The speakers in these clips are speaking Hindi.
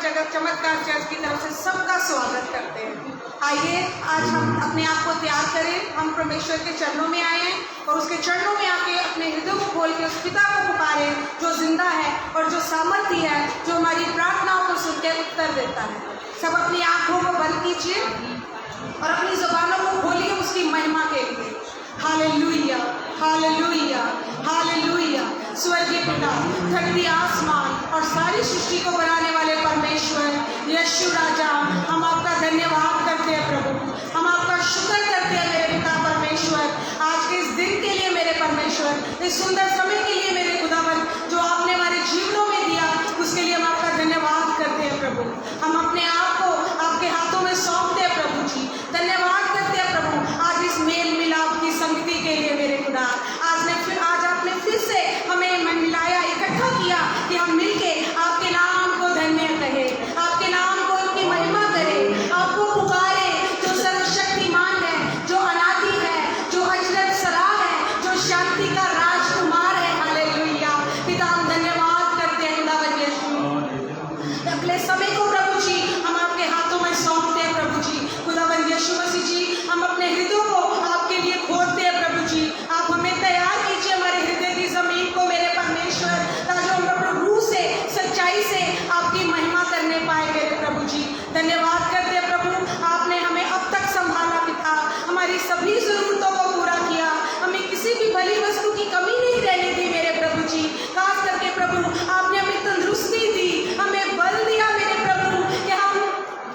जगत चमत्कार चर्च की तरफ से सबका स्वागत करते हैं। आइए आज हम अपने आप को तैयार करें। हम परमेश्वर के चरणों में आए हैं और उसके चरणों में आके अपने हृदय को खोल के उस पिता को पुकारे जो जिंदा है और जो सामर्थी है, जो हमारी प्रार्थनाओं को सुन के उत्तर देता है। सब अपनी आंखों को बंद कीजिए और अपनी जुबानों को खोलिए उसकी महिमा के लिए। Hallelujah, hallelujah, hallelujah. स्वर्गीय पिता, धरती आसमान और सारी सृष्टि को बनाने वाले परमेश्वर यीशु राजा, हम आपका धन्यवाद करते हैं प्रभु, हम आपका शुक्र करते हैं मेरे पिता परमेश्वर, आज के इस दिन के लिए मेरे परमेश्वर, इस सुंदर समय के लिए मेरे खुदावन जो आपने हमारे जीवनों में दिया, उसके लिए हम आपका धन्यवाद करते हैं प्रभु। हम अपने आप को आपके हाथों में सौंपते हैं प्रभु जी, धन्यवाद करते हैं प्रभु आज इस मेल मिलाप की संगति के लिए मेरे खुदा। आज आपने फिर से हमें मिलाया, इकट्ठा किया कि हम मिलके आपके नाम को धन्य कहें, आपके नाम को उनकी महिमा करें, आपको पुकारे जो सर्वशक्तिमान है, जो अनादि है, जो अजरत सरा है, जो शांति का राजकुमार है। हालेलुया। पिता हम धन्यवाद करते हैं खुदावन यीशु। अगले समय को प्रभु जी हम आपके हाथों में सौंपते हैं प्रभु जी। खुदावन यीशु मसीह जी, हम अपने हृदय को आपके लिए खोलते हैं प्रभु जी। आप हमें तैयार कीजिए हमारे हृदय की जमीन को मेरे परमेश्वर, ताकि हम अपने रूह से, सच्चाई से आपकी महिमा करने पाए मेरे प्रभु जी। धन्यवाद करते हैं प्रभु, आपने हमें अब तक संभाला पिता, हमारी सभी जरूरतों को पूरा किया, हमें किसी भी भली वस्तु की कमी नहीं रहने दी मेरे प्रभु जी। खास करके प्रभु आपने हमें तंदुरुस्ती दी, हमें बल दिया मेरे प्रभु कि हम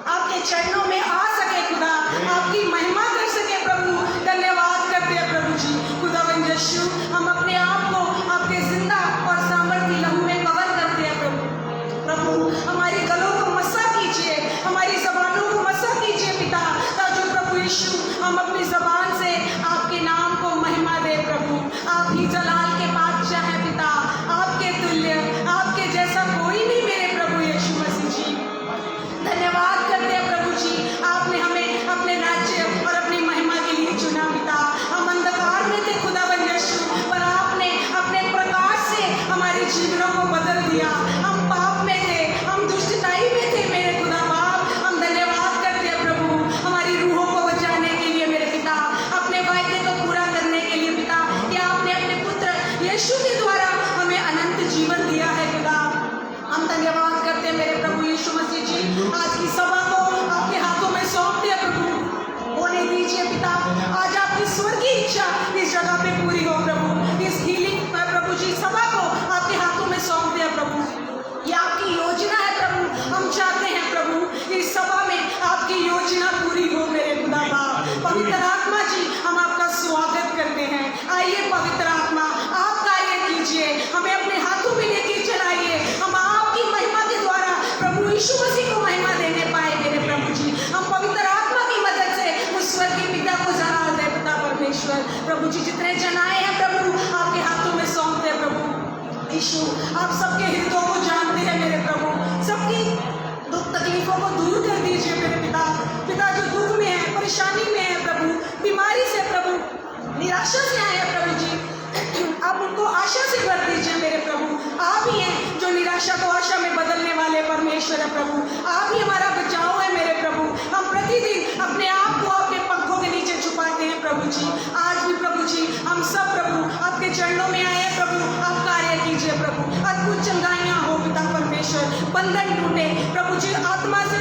आपके चरणों में आ सके खुदा, आपकी महिमा कर सके प्रभु। धन्यवाद करते हैं प्रभु जी। खुदावन यीशु, हम अपने आप को आपके जिंदा और सामर्थी लहू में कवर करते हैं प्रभु। हमारी गलों को मसा कीजिए, हमारी जबानों को मसा कीजिए पिता, ताकि प्रभु यीशु हम अपनी जबान से आपके नाम को महिमा दे प्रभु। आप ही जलाल के बादशाह हैं पिता, आपके तुल्य, आपके जैसा कोई नहीं मेरे प्रभु यीशु मसीह जी। धन्यवाद करते हैं प्रभु जी, आपने हमें अपने राज्य और अपनी महिमा के लिए चुना पिता। हम अंधकार में थे खुदावन यीशु, पर आपने अपने प्रकाश से हमारे जीवनों को बदल दिया। हम पाप में थे, हम दुष्टताई में थे मेरे खुदा बाप। हम धन्यवाद करते हैं प्रभु हमारी रूहों को बचाने के लिए मेरे पिता, अपने वायदे को पूरा करने के लिए पिता, कि आपने अपने पुत्र यीशु के द्वारा हमें अनंत जीवन दिया है खुदा। हम धन्यवाद करते हैं मेरे प्रभु यीशु मसीह जी। आज की सभा को आपके हाथों में सौंपते हैं प्रभु, होने दीजिए पिता। आज आपकी स्वर्गीय इच्छा इस जगह पे पूरी हो प्रभु। इस हीलिंग प्रभु जी सभा को आपके हाथों में सौंपते हैं प्रभु, ये आपकी योजना है प्रभु। हम चाहते हैं प्रभु इस सभा में आपकी योजना पूरी हो मेरे खुदा बाप। पवित्र आत्मा जी, हम आपका स्वागत करते हैं। आइए पवित्र आत्मा, आप कार्य कीजिए, हमें अपने हाथों में लेके चलाइए, हम आपकी महिमा के द्वारा प्रभु यीशु मसीह को महिमा देने पाए मेरे प्रभु जी। हम पवित्र आत्मा की मदद से उस स्वर्गीय पिता को जला दे पिता परमेश्वर। प्रभु जी जितने जन आए हैं प्रभु आपके हाथों में सौंपते हैं प्रभु यीशु। आप सबके हृदयों को जानते हैं मेरे प्रभु, सबकी दुख तकलीफों को दूर कर दीजिए मेरे पिता। पिता जो दुख में है, परेशानी में है प्रभु, बीमारी से प्रभु, निराशा से आए हैं प्रभु जी, आप उनको आशा से भर दीजिए मेरे प्रभु। आप ही हैं जो निराशा को आशा में बदलने वाले परमेश्वर है प्रभु। आप ही हमारा बचाव है मेरे प्रभु। हम प्रतिदिन अपने आप को आपके पंखों के नीचे छुपाते हैं प्रभु जी। आज भी प्रभु जी हम सब प्रभु आपके चरणों में आए हैं प्रभु, आप कार्य कीजिए प्रभु। अद्भुत चंगाइयाँ हो पिता परमेश्वर, बंधन टूटे प्रभु जी, आत्मा से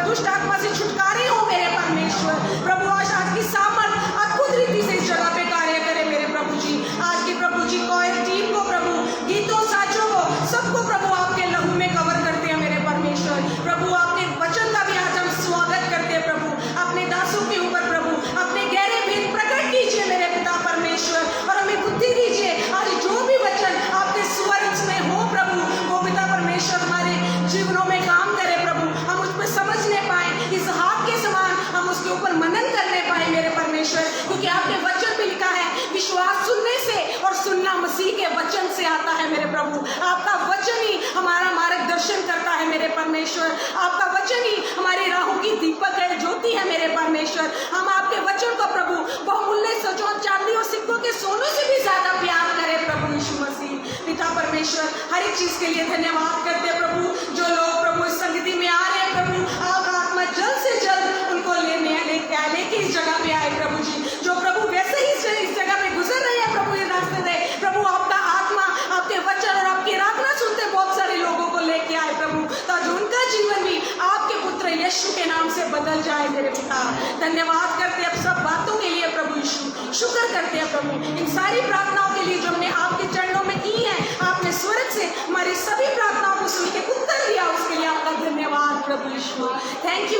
दुष्ट आत्मा से छुटकारे हो मेरे परमेश्वर। प्रभु आज की सामर्थ अद्भुत रीति से इस जगह पे कार्य करे मेरे प्रभु जी। आज की प्रभु जी कोई टीम को प्रभु, गीतों साचों को, सबको प्रभु आपके लहू में कवर करते हैं मेरे परमेश्वर। प्रभु आपके वचन का भी आज हम स्वागत करते हैं प्रभु। अपने दासों के ऊपर प्रभु अपने गहरे भेद प्रकट कीजिए मेरे पिता परमेश्वर, और हमें बुद्धि दीजिए आज जो भी वचन आपके स्वर में हो प्रभु, वो पिता परमेश्वर हमारे जीवनों में काम करे प्रभु। हम उस पर समझने पाए, इस हाथ के समान हम उसके ऊपर मनन करने पाए मेरे परमेश्वर, क्योंकि आपके वचन में लिखा है विश्वास सुनने से और सुनना मसीह के वचन से आता है मेरे प्रभु। आपका वचन ही हमारा मार्गदर्शन करता है मेरे परमेश्वर। आपका वचन ही हमारी राहों की दीपक है, ज्योति है मेरे परमेश्वर। हम आपके वचन को प्रभु बहुमूल्य सजों, चांदी और सिक्कों के सोनों से भी ज्यादा प्यार करें प्रभु यीशु मसीह। पिता परमेश्वर हर एक चीज के लिए धन्यवाद करते हैं प्रभु। जो लोग प्रभु प्रभु इस संगति में आ रहे हैं प्रभु, आप आत्मा जल्द से जल्द उनको लेके इस जगह पे आए प्रभु जी, जो प्रभु वैसे ही इस जगह पे गुजर रहे हैं प्रभु, ये रास्ते से प्रभु आपका आत्मा आपके वचन और आपकी आराधना सुनते बहुत सारे लोगों को लेके आए प्रभु, ताकि उनका जीवन भी आपके पुत्र यीशु के नाम से बदल जाए मेरे पिता। धन्यवाद करते हैं अब सब बातों के लिए प्रभु यीशु, शुक्र करते हैं प्रभु इन सारी प्रार्थनाओं के लिए जो हमने आपके चरणों में की है। आपने स्वर्ग से हमारी सभी प्रार्थनाओं को सुन के उत्तर दिया, उसके लिए आपका धन्यवाद प्रभु यीशु। Thank you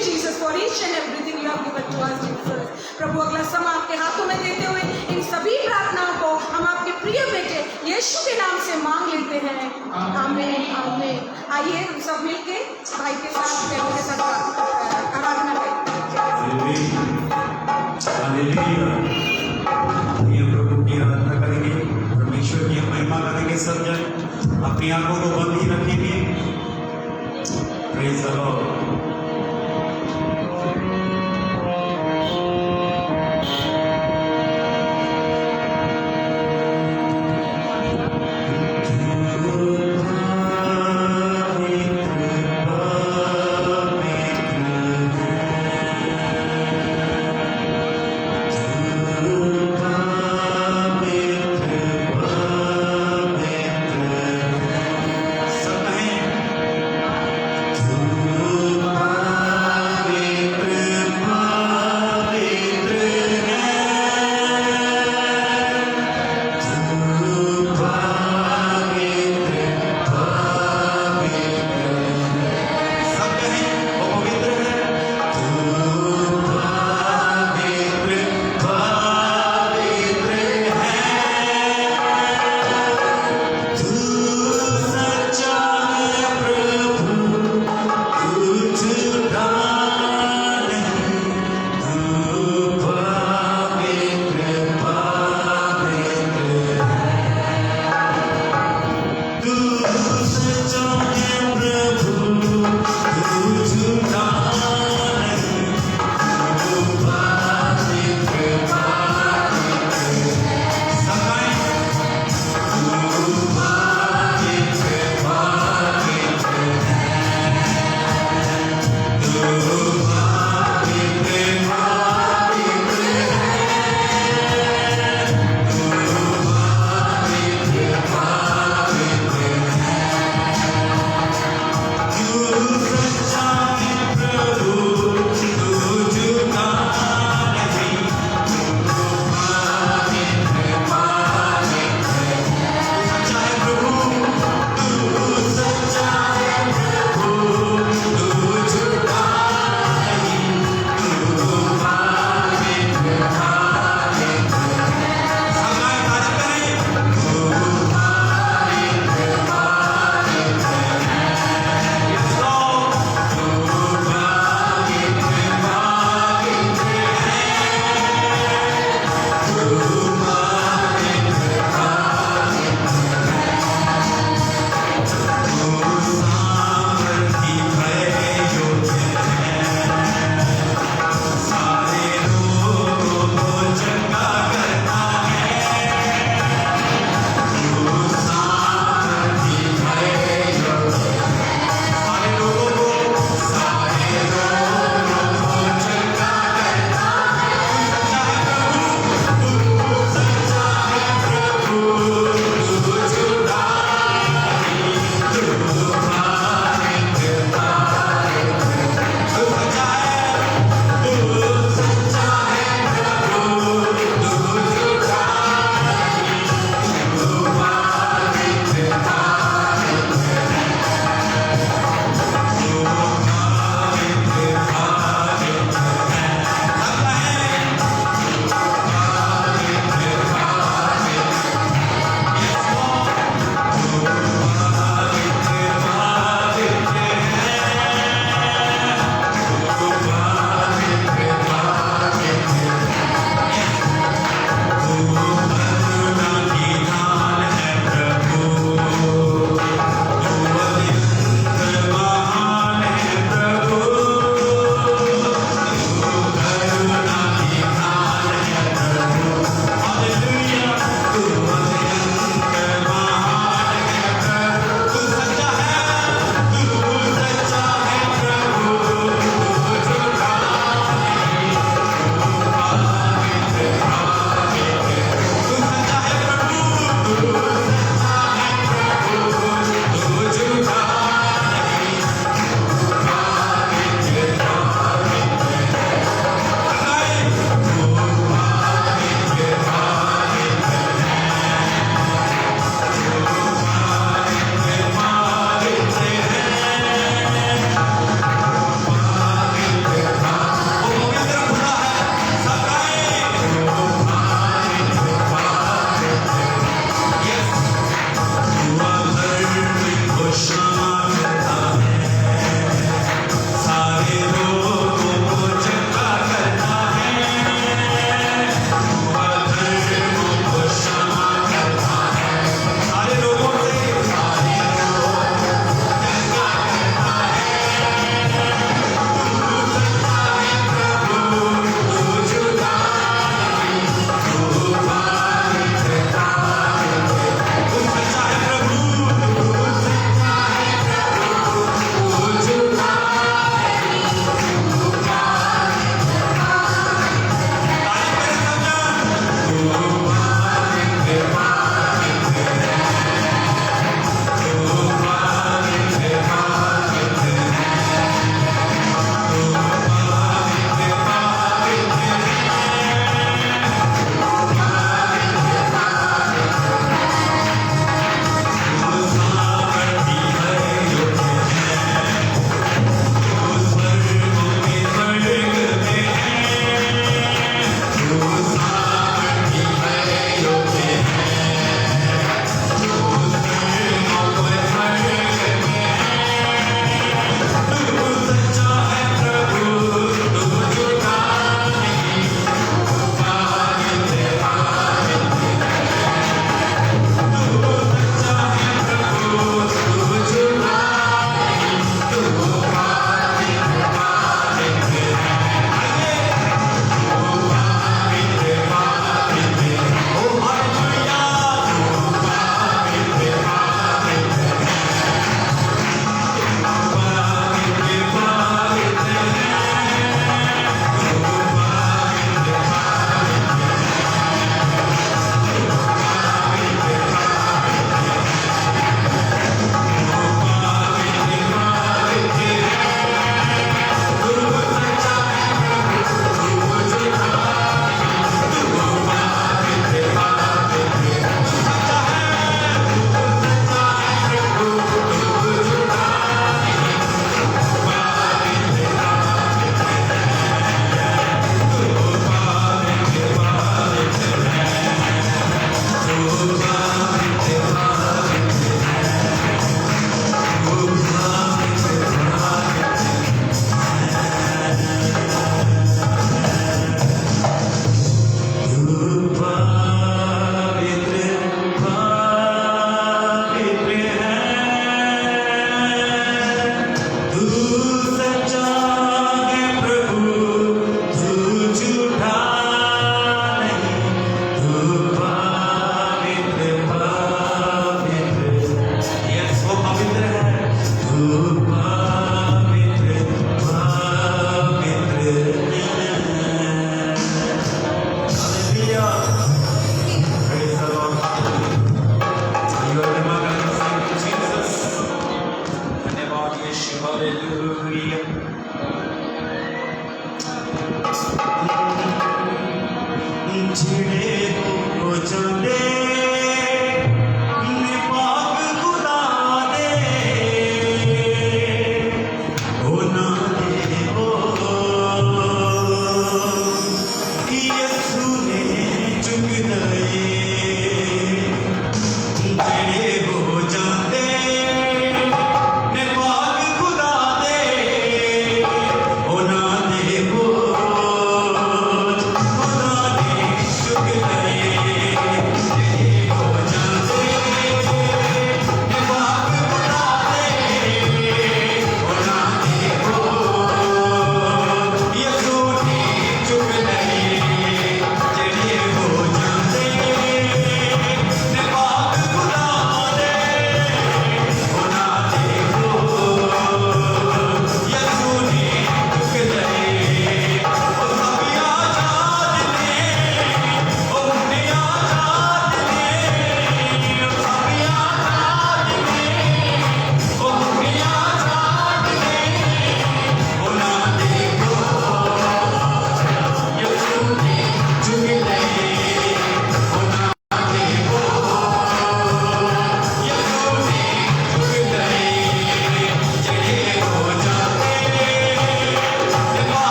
Jesus for each and everything you have given to us Jesus. प्रभु अगला समय आपके हाथों में देते हुए इन सभी प्रार्थनाओं को हम आपके प्रिय बेटे यीशु के नाम से मांग लेते हैं, आमीन आमीन। आइए हम सब मिलके भाई के साथ बहनों के साथ आराधना करें। ये प्रभु की आराधना करेंगे, परमेश्वर की महिमा करेंगे, सब जन अपनी आंखों को बंद ही रखेंगे। Praise the lord. सब कहें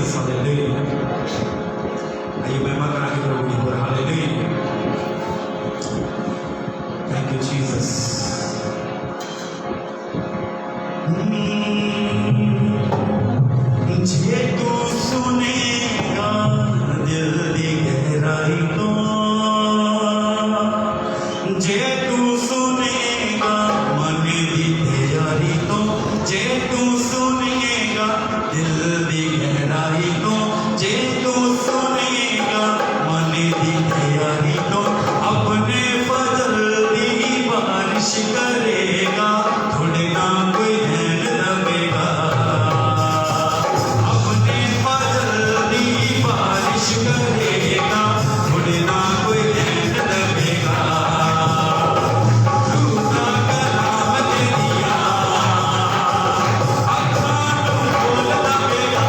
जीसस हालेलुया। आइए महिमा कराएंगे प्रभु की ओर हालेलुया। Thank you Jesus. जे तू सुनेगा दिल दी गहराई तो, जे तू सुनेगा मन दी तैयारी तो, जे तू सुनेगा दिल दी गहराई तो, जे तू सुनेगा मन दी तैयारी तो, अपने फजल दी बारिश करेगा, थोड़े ना कोई ध्यान रखेगा। अपने फजल दी बारिश करेगा, थोड़े ना कोई ध्यान रखेगा। झूठा कलाम दे दिया, अखां नूं बोल दवेगा।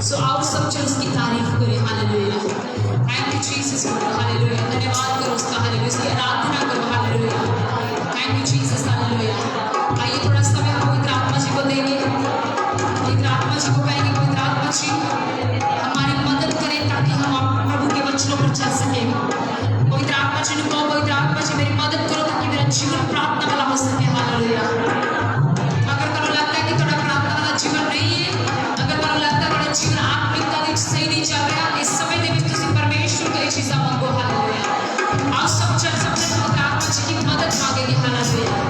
सो आओ सब चल उसकी तारीफ करें, hallelujah. Thank you Jesus, hallelujah. धन्यवाद करो उसका, हालेलुया। उसकी आराधना करो, hallelujah. Thank you Jesus, hallelujah. आइए थोड़ा समय हम पवित्र आत्मा जी को देंगे, पवित्र आत्मा जी को कहेंगे, पवित्र आत्मा जी हमारी मदद करें ताकि हम प्रभु के वचनों पर चल सकें। पवित्र आत्मा जी ने कहो, पवित्र आत्मा जी मेरी मदद करो ताकि मेरा जीवन प्रार्थना वाला हो सके, हालेलुया। अगर तुम्हें लगता है कि थोड़ा प्रार्थना वाला जीवन नहीं है, अगर तुम्हें लगता है थोड़ा जीवन आत्मिकता में सही नहीं चल रहा, इस समय दे विच तुसी परमेश्वर को ये चीज़ां मांगो, हालेलुया। आओ सब चल सकते हैं, पवित्र आत्मा जी की मदद मांगेंगे, हालेलुया।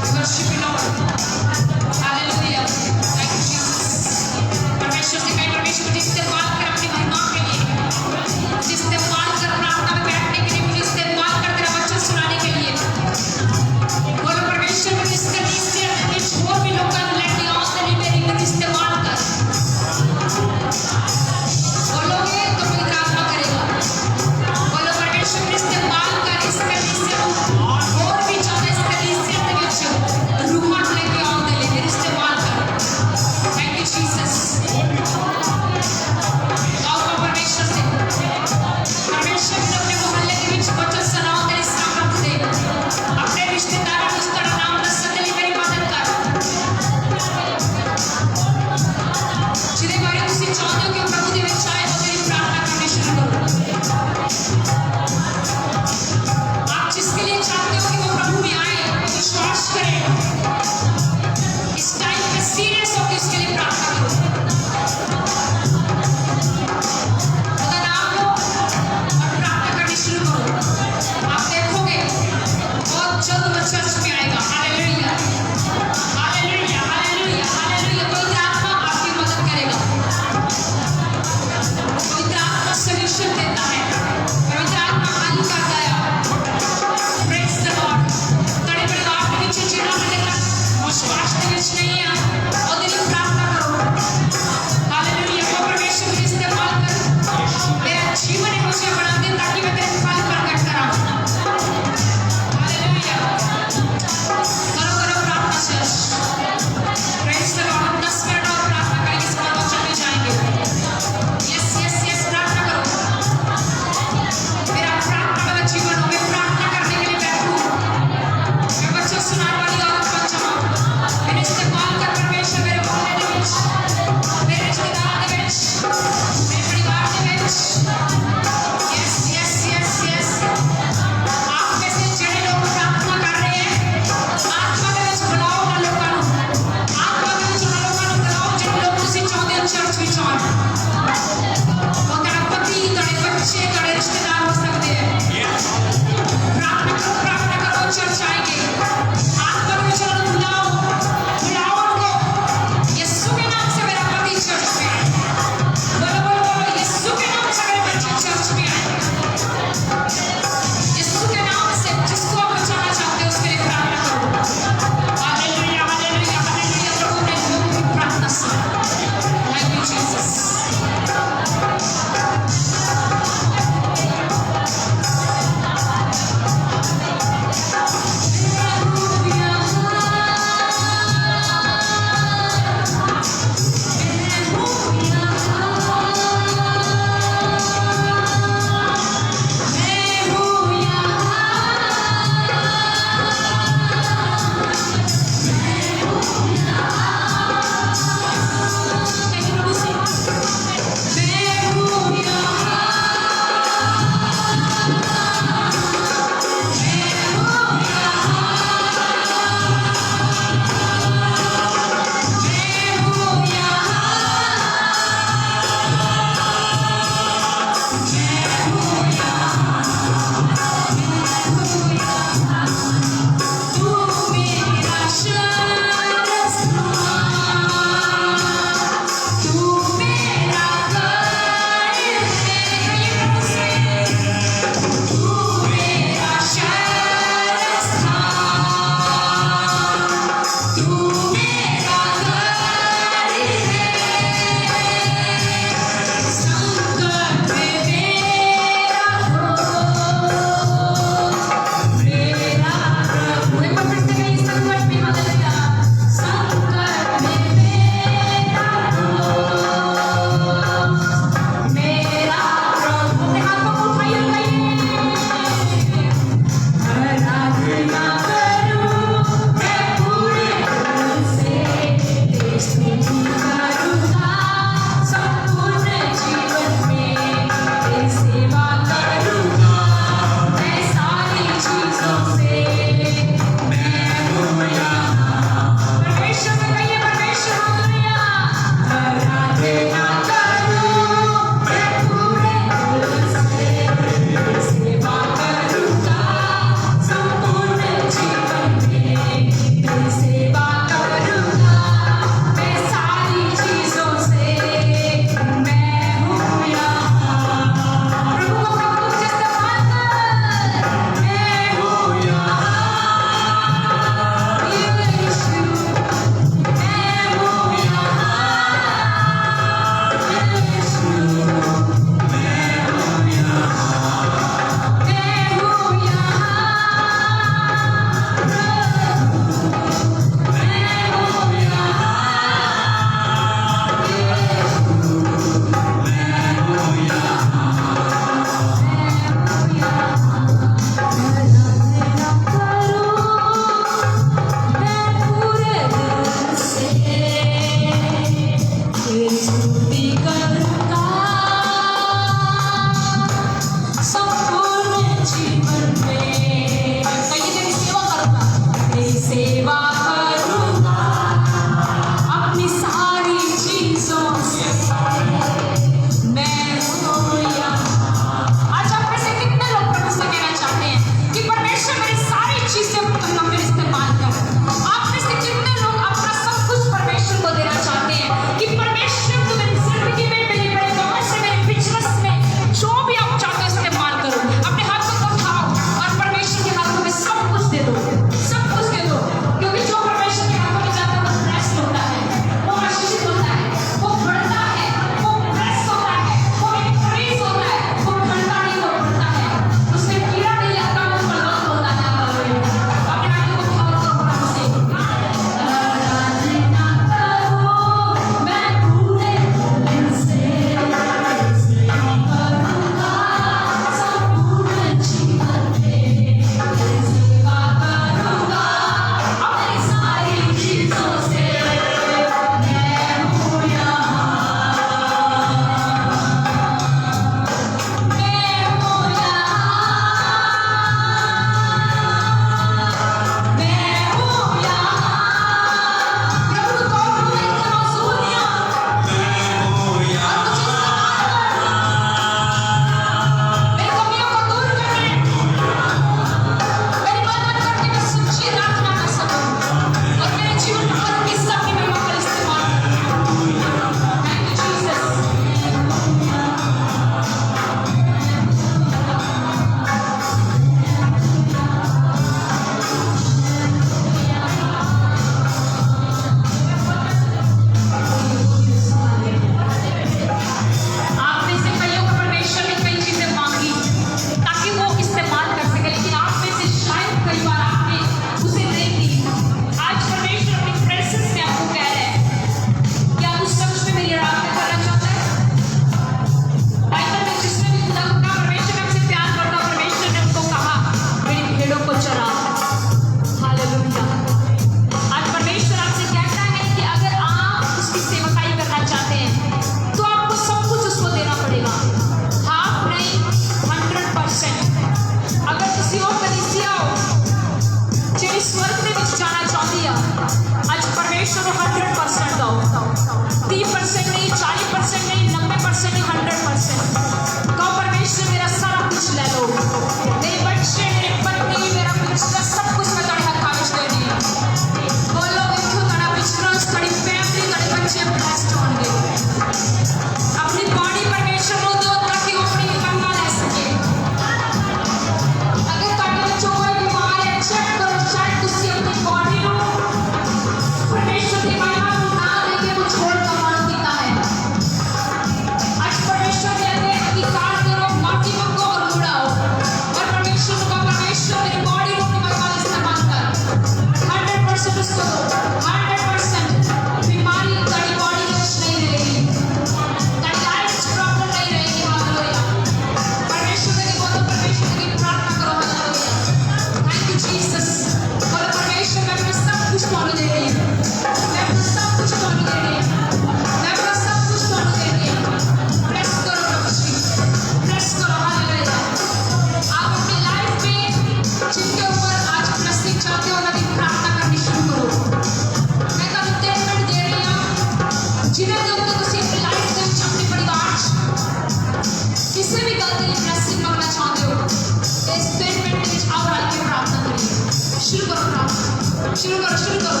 दोहराओ, शुरू करो, शुरू करो।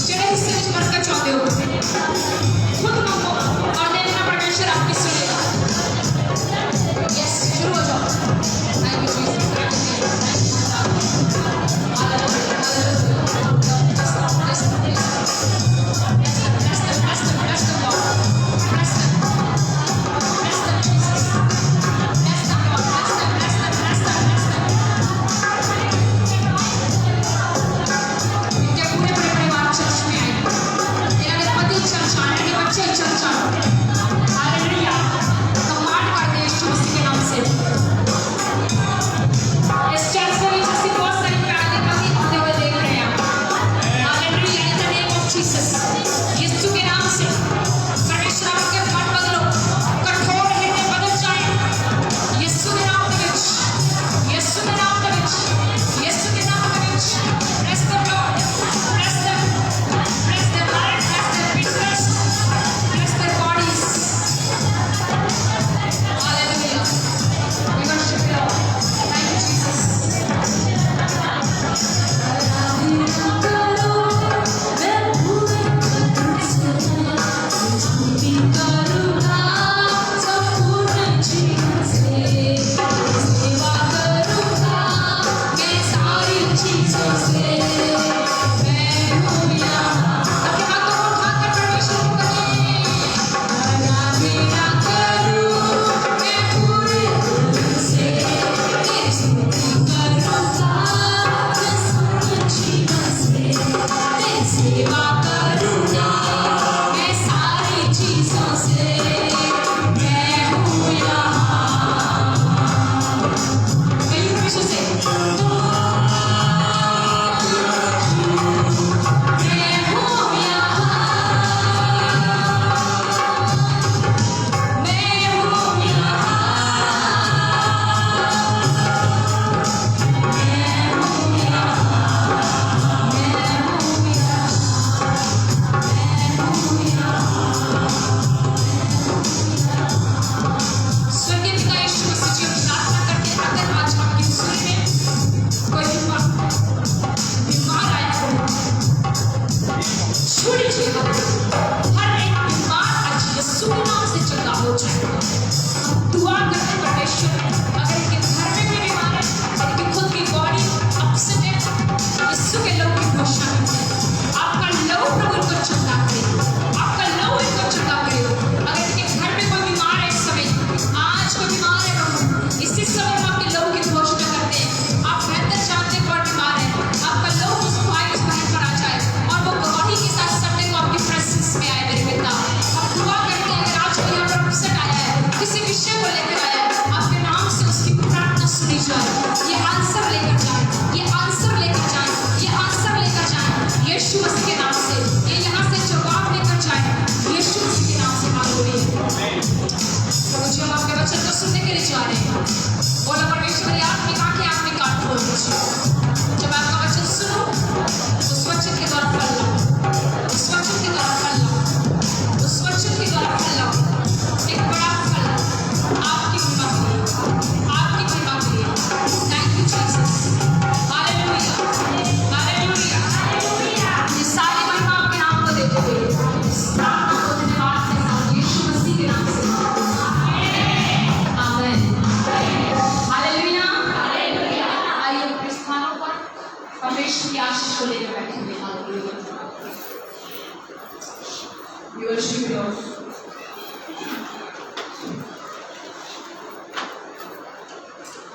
जेड़े हिस्से में बरकत चाहते हो खुद मांगो और देखना परमेश्वर आपकी सुनेगा। यस, शुरू हो जाओ। Thank you Jesus, thank you,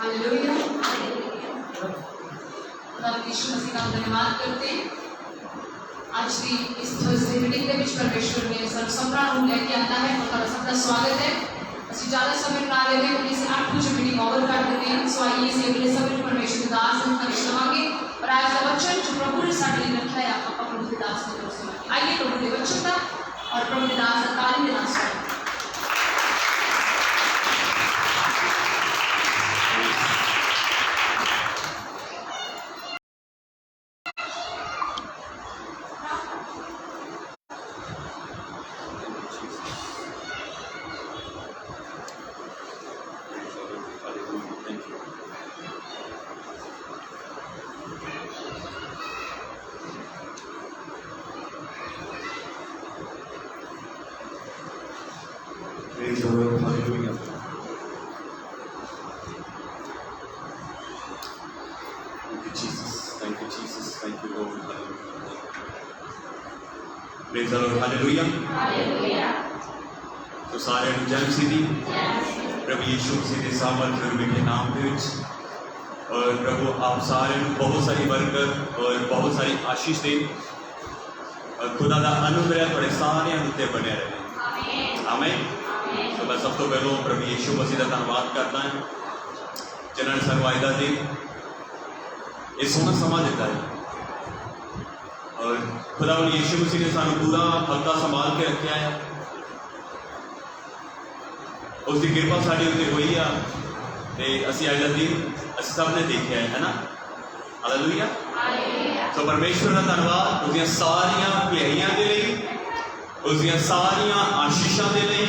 hallelujah, hallelujah. Thank you, Jesus. Thank you, Lord. Praise the Lord. Hallelujah. तो सारे जय मसीह दी प्रभु यीशु मसीह के सामर्थ के नाम के विच और प्रभु आप सारे बहुत सारी बरकत और बहुत सारी आशीष दे और खुदा का अनुग्रह थोड़े सारे उत्ते बने रहे। आमीन। तो मैं सब तो पहले प्रभु यीशु मसीह का धन्यवाद करता है जिन्होंने सर्वायदा दी ये सोना समा देता है और खुदा यीशु मसीह ने सानू पूरा हफ्ता संभाल के रखा है। उसकी कृपा साड़ी उत्ते हुई आ ते असी अज का दिन असी सब ने देखा है ना। हालेलुया। तो परमेश्वर का धन्यवाद उसकी सारिया भलाइयां दे लई उसकी सारिया आशीषां दे लई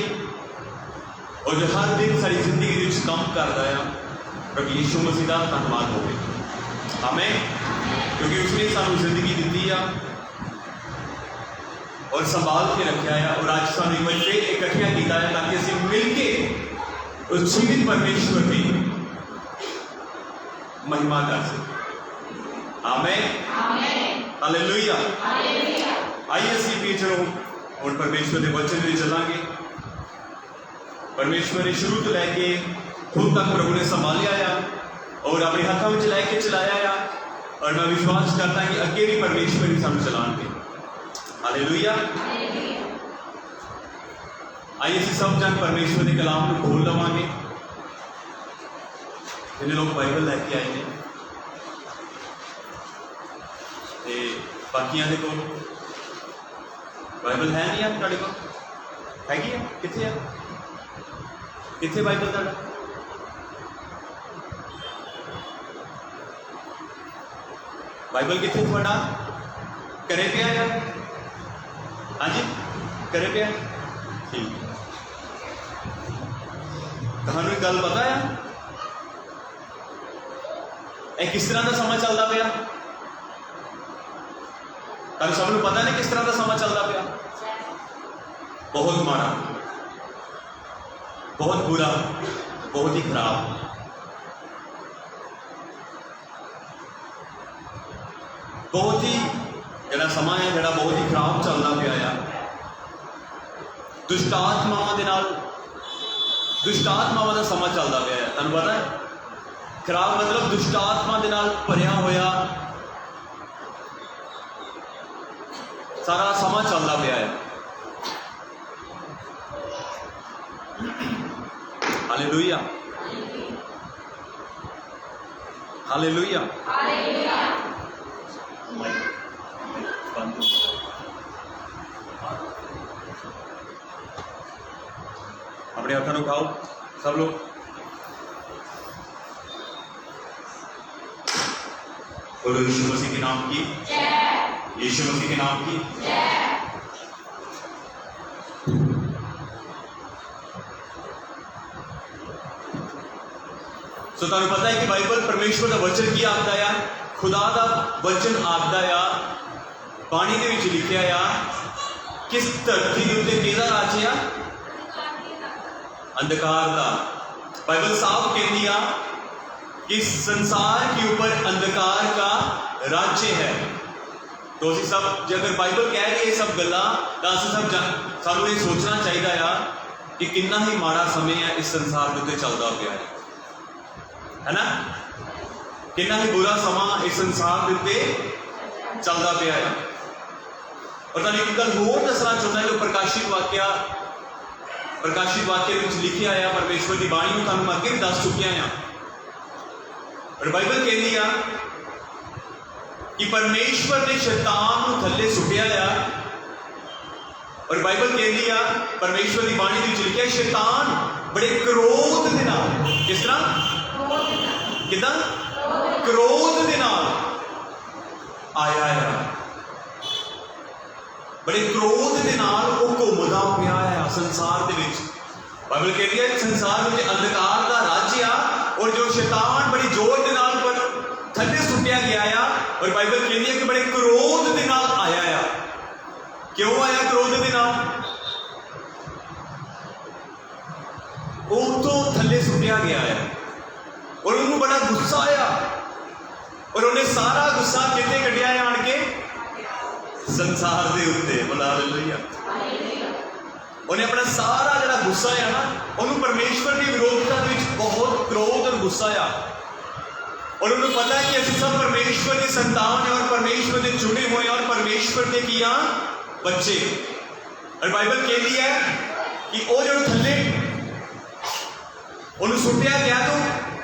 और जो हर दिन सारी जिंदगी विच काम करता है प्रभु यीशु मसीह का धन्यवाद होवे। आमीन। क्योंकि उसने सानू जिंदगी दी है और संभाल के रखा है और आज सानू एक बार फिर इकट्ठा किया है ताकि असीं मिल के उस जीवित परमेश्वर की महिमा कर सकें। आमीन। हालेलुया। आइए असीं भी चलो और परमेश्वर के वचन में चलांगे। परमेश्वर ने शुरू तो लैके खुद तक प्रभु ने संभालिया है और अपने हाथों में लैके चलाया है और मैं विश्वास करता कि अगे भी परमेश्वर ही सानू चलाएंगे। हालेलुया। आइए असीं सब जन परमेश्वर के कलाम को खोल लवांगे। जिन्हें लोग बाइबल लैके आए हैं ते बाकियां दे कोल बाइबल है नहीं है तुहाडे कोल हैगी है कित्थे है कित्थे बाइबल तुहाडा बाइबल कितने थोड़ा करे पे आया। हाँ जी करे पे आया ठीक। तुहानू एक गल पता है किस तरह का समा चलता पाया। तुहानू सब पता नहीं किस तरह का समा चलता पाया। बहुत माड़ा बहुत बुरा बहुत ही खराब। बहुत ही जरा समा है जरा बहुत ही खराब चलता पाया है। दुष्टात्मावां दे नाल दुष्टात्मावां दा समा चलता पाया है। तुहानू पता है खराब मतलब दुष्टात्मा दे नाल भरिया होया सारा समा चलता पाया है। हालेलुया। हालेलुया। अपने हाथों को खाओ सब लोग। बोलो यीशु मसीह के नाम की यीशु मसीह के नाम की। तो तुहानू पता है कि बाइबल परमेश्वर का वचन की आखदा है। खुदा का वचन आखदा है पानी के विच लिखिया आ किस धरती के उत्ते किहदा राज है अंधकार का। बाइबल साफ कहती है कि संसार के ऊपर अंधकार का राज्य है। तो असीं सब जे अगर बाइबल कह रही है सब गल्लां तां असीं सब सानू ये सोचना चाहिए कि कितना ही माड़ा समय है इस संसार के उत्ते चलदा पिया है ना। कितना ही बुरा समा इस संसार के उत्ते चलदा पिया है। और तुहानू एक गल होर दसना चाहुंदा जो प्रकाशित वाक्य में लिखिया है परमेश्वर की बाणी में तुहानू अगे दस चुकिया है। और बाइबल कहती है कि परमेश्वर ने शैतान को थले सुटिया है। और बाइबल कहती है परमेश्वर की बाणी में लिखिया शैतान बड़े क्रोध के नाल किस तरह किदा क्रोध के नाल आया है। बड़े क्रोध के नाल वो घूमदा पिया है संसार दे विच। बाइबल कहती है संसार में अंधकार का राज्य आ और जो शैतान बड़ी जोर के नाल पर थले सुटिया गया है। और बाइबल कहती है कि बड़े क्रोध के नाल आया है। क्यों आया क्रोध के नाल? ਉਹ ਉੱਤੋਂ ਥੱਲੇ ਸੁੱਟਿਆ ਗਿਆ ਹੈ ਔਰ ਉਹਨੂੰ ਬੜਾ ਗੁੱਸਾ ਆਇਆ ਔਰ ਉਹਨੇ ਸਾਰਾ ਗੁੱਸਾ ਕਿੱਥੇ ਕੱਢਿਆ ਹੈ ਆਣ ਕੇ ਸੰਸਾਰ ਦੇ ਉੱਤੇ। ਬੋਲਾ ਹਾਲੇਲੂਇਆ। ਉਹਨੇ ਆਪਣਾ ਸਾਰਾ ਜਿਹੜਾ ਗੁੱਸਾ ਆ ਨਾ ਉਹਨੂੰ ਪਰਮੇਸ਼ਵਰ ਦੀ ਵਿਰੋਧਤਾ ਦੇ ਵਿੱਚ ਬਹੁਤ ਕ੍ਰੋਧ ਔਰ ਗੁੱਸਾ ਆ और उन्हें पता है कि ਅਸੀਂ सब परमेश्वर की संतान है और परमेश्वर के चुने हुए और परमेश्वर के किया बच्चे। और बाइबल कहती है कि वो जो थले उन्हें सुटिया गया तो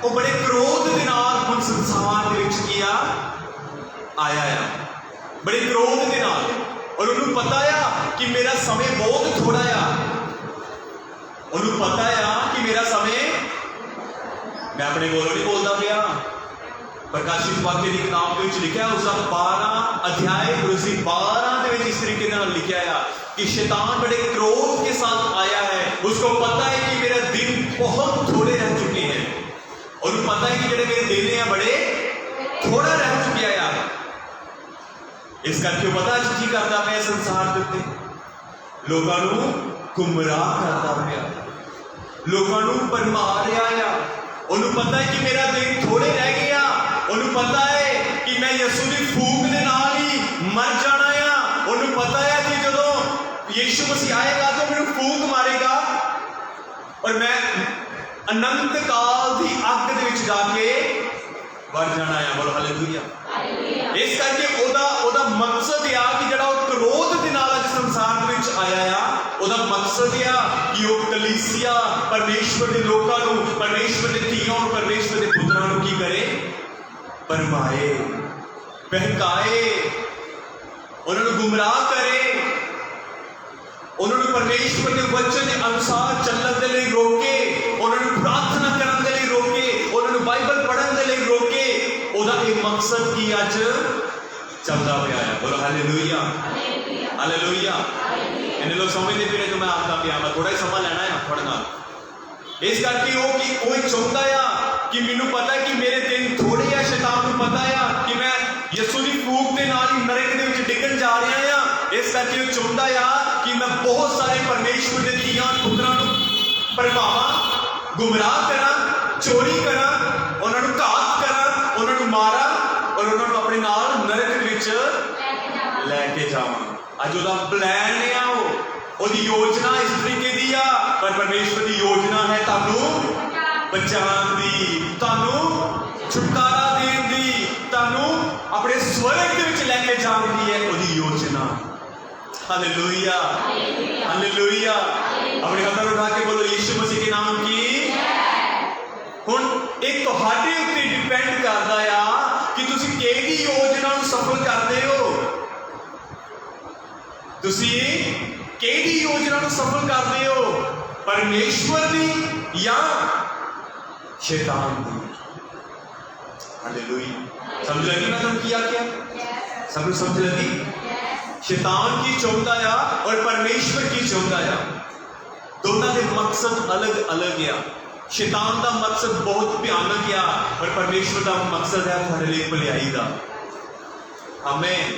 वो बड़े क्रोध के नाल हुण संसार दे विच किया आया है, बड़े क्रोध के नाल। और उन्हें पता है कि मेरा समय बहुत थोड़ा आ, उन्हें पता है कि मेरा समय, मैं अपने कोलों नहीं बोलता पिया, प्रकाशित वाक्य की किताब के लिखा है उसका 12 अध्याय 12 इस तरीके लिखा है कि शैतान बड़े क्रोध के साथ आया है। उसको पता है कि मेरा दिन बहुत थोड़े रह चुके हैं और उसको पता है कि जेडे मेरे दिन हैं बड़े थोड़ा रह चुके हैं। इस करके पता की करता मैं संसार के उत्ते लोगों को गुमराह करता पाया, लोगों को भरमा रहा है। उन्होंने पता है कि मेरा दिन थोड़े रह गया, उन्होंने पता है कि मैं यसू की फूक के नाल ही मर जाना है। उन्होंने पता है कि जो यीशु मसीह आएगा तो मैंने फूक मारेगा और मैं अनंत काल की अग दे विच जाके मर जाना है। बोलो हालेलुया। इस करके ओदा मकसद आ कि जिहड़ा क्रोध दे नाल अज संसार दे विच आया आ, ओदा मकसद आ कि वो कलीसिया परमेश्वर के लोगों को, परमेश्वर के धीआं और परमेश्वर के पुत्रां को की करे, भरमाए, बहकाए, उन्होंने गुमराह करे, उन्होंने परमेश्वर के वचन के अनुसार चलने के लिए रोके, उन्होंने प्रार्थना करने के लिए रोके, उन्होंने बाइबल पढ़ने के लिए रोके। ओदा एक मकसद की अज चलता पाया है। बोलो हालेलुया, हालेलुया। इन्हें लोग समझते फिर जो मैं आता पाया, मैं थोड़ा ही समय लेना है पढ़ना। इस करके वो चाहता है कि मैनू पता है कि मेरे दिन थोड़े आ, शैतान को पता है कि मैं यसू की फूक के नाल ही नरक दे विच डिगन जा रहा हां। इस करके वो चाहता है कि मैं बहुत सारे परमेश्वर के धीआं पुत्रां नूं भरमावां, गुमराह करा, चोरी करा, उन्होंने घात करा, उन्होंने मारा और उन्होंने अपने नाल नरक विच लैके जावां। अज उहदा प्लान है, ओहदी योजना इस तरीके दी आ, पर परमेश्वर की योजना है तुहानूं बचाने दी, तुहानूं छुटकारा देने दी, तुहानूं अपने स्वर्ग दे विच लैके जाण दी है ओहदी योजना। Hallelujah, hallelujah. अपने हाथ उठा के बोलो यीशु मसीह के नाम की। हुण एक तुहाडे उत्ते डिपेंड करदा आ कि तुसीं किहड़ी योजना नूं सफल करदे हो, तुसीं किहड़ी योजना नूं सफल करदे हो, परमेश्वर दी या शैतान दी। हालेलुया। समझ लगी मैं तुम क्या क्या सब समझ लगी? शैतान की चाहता है और परमेश्वर की चाहता है, दोनों के मकसद अलग अलग है। शैतान का मकसद बहुत भयानक है और परमेश्वर का मकसद है तुम्हारे लिए भलाई का। आमीन।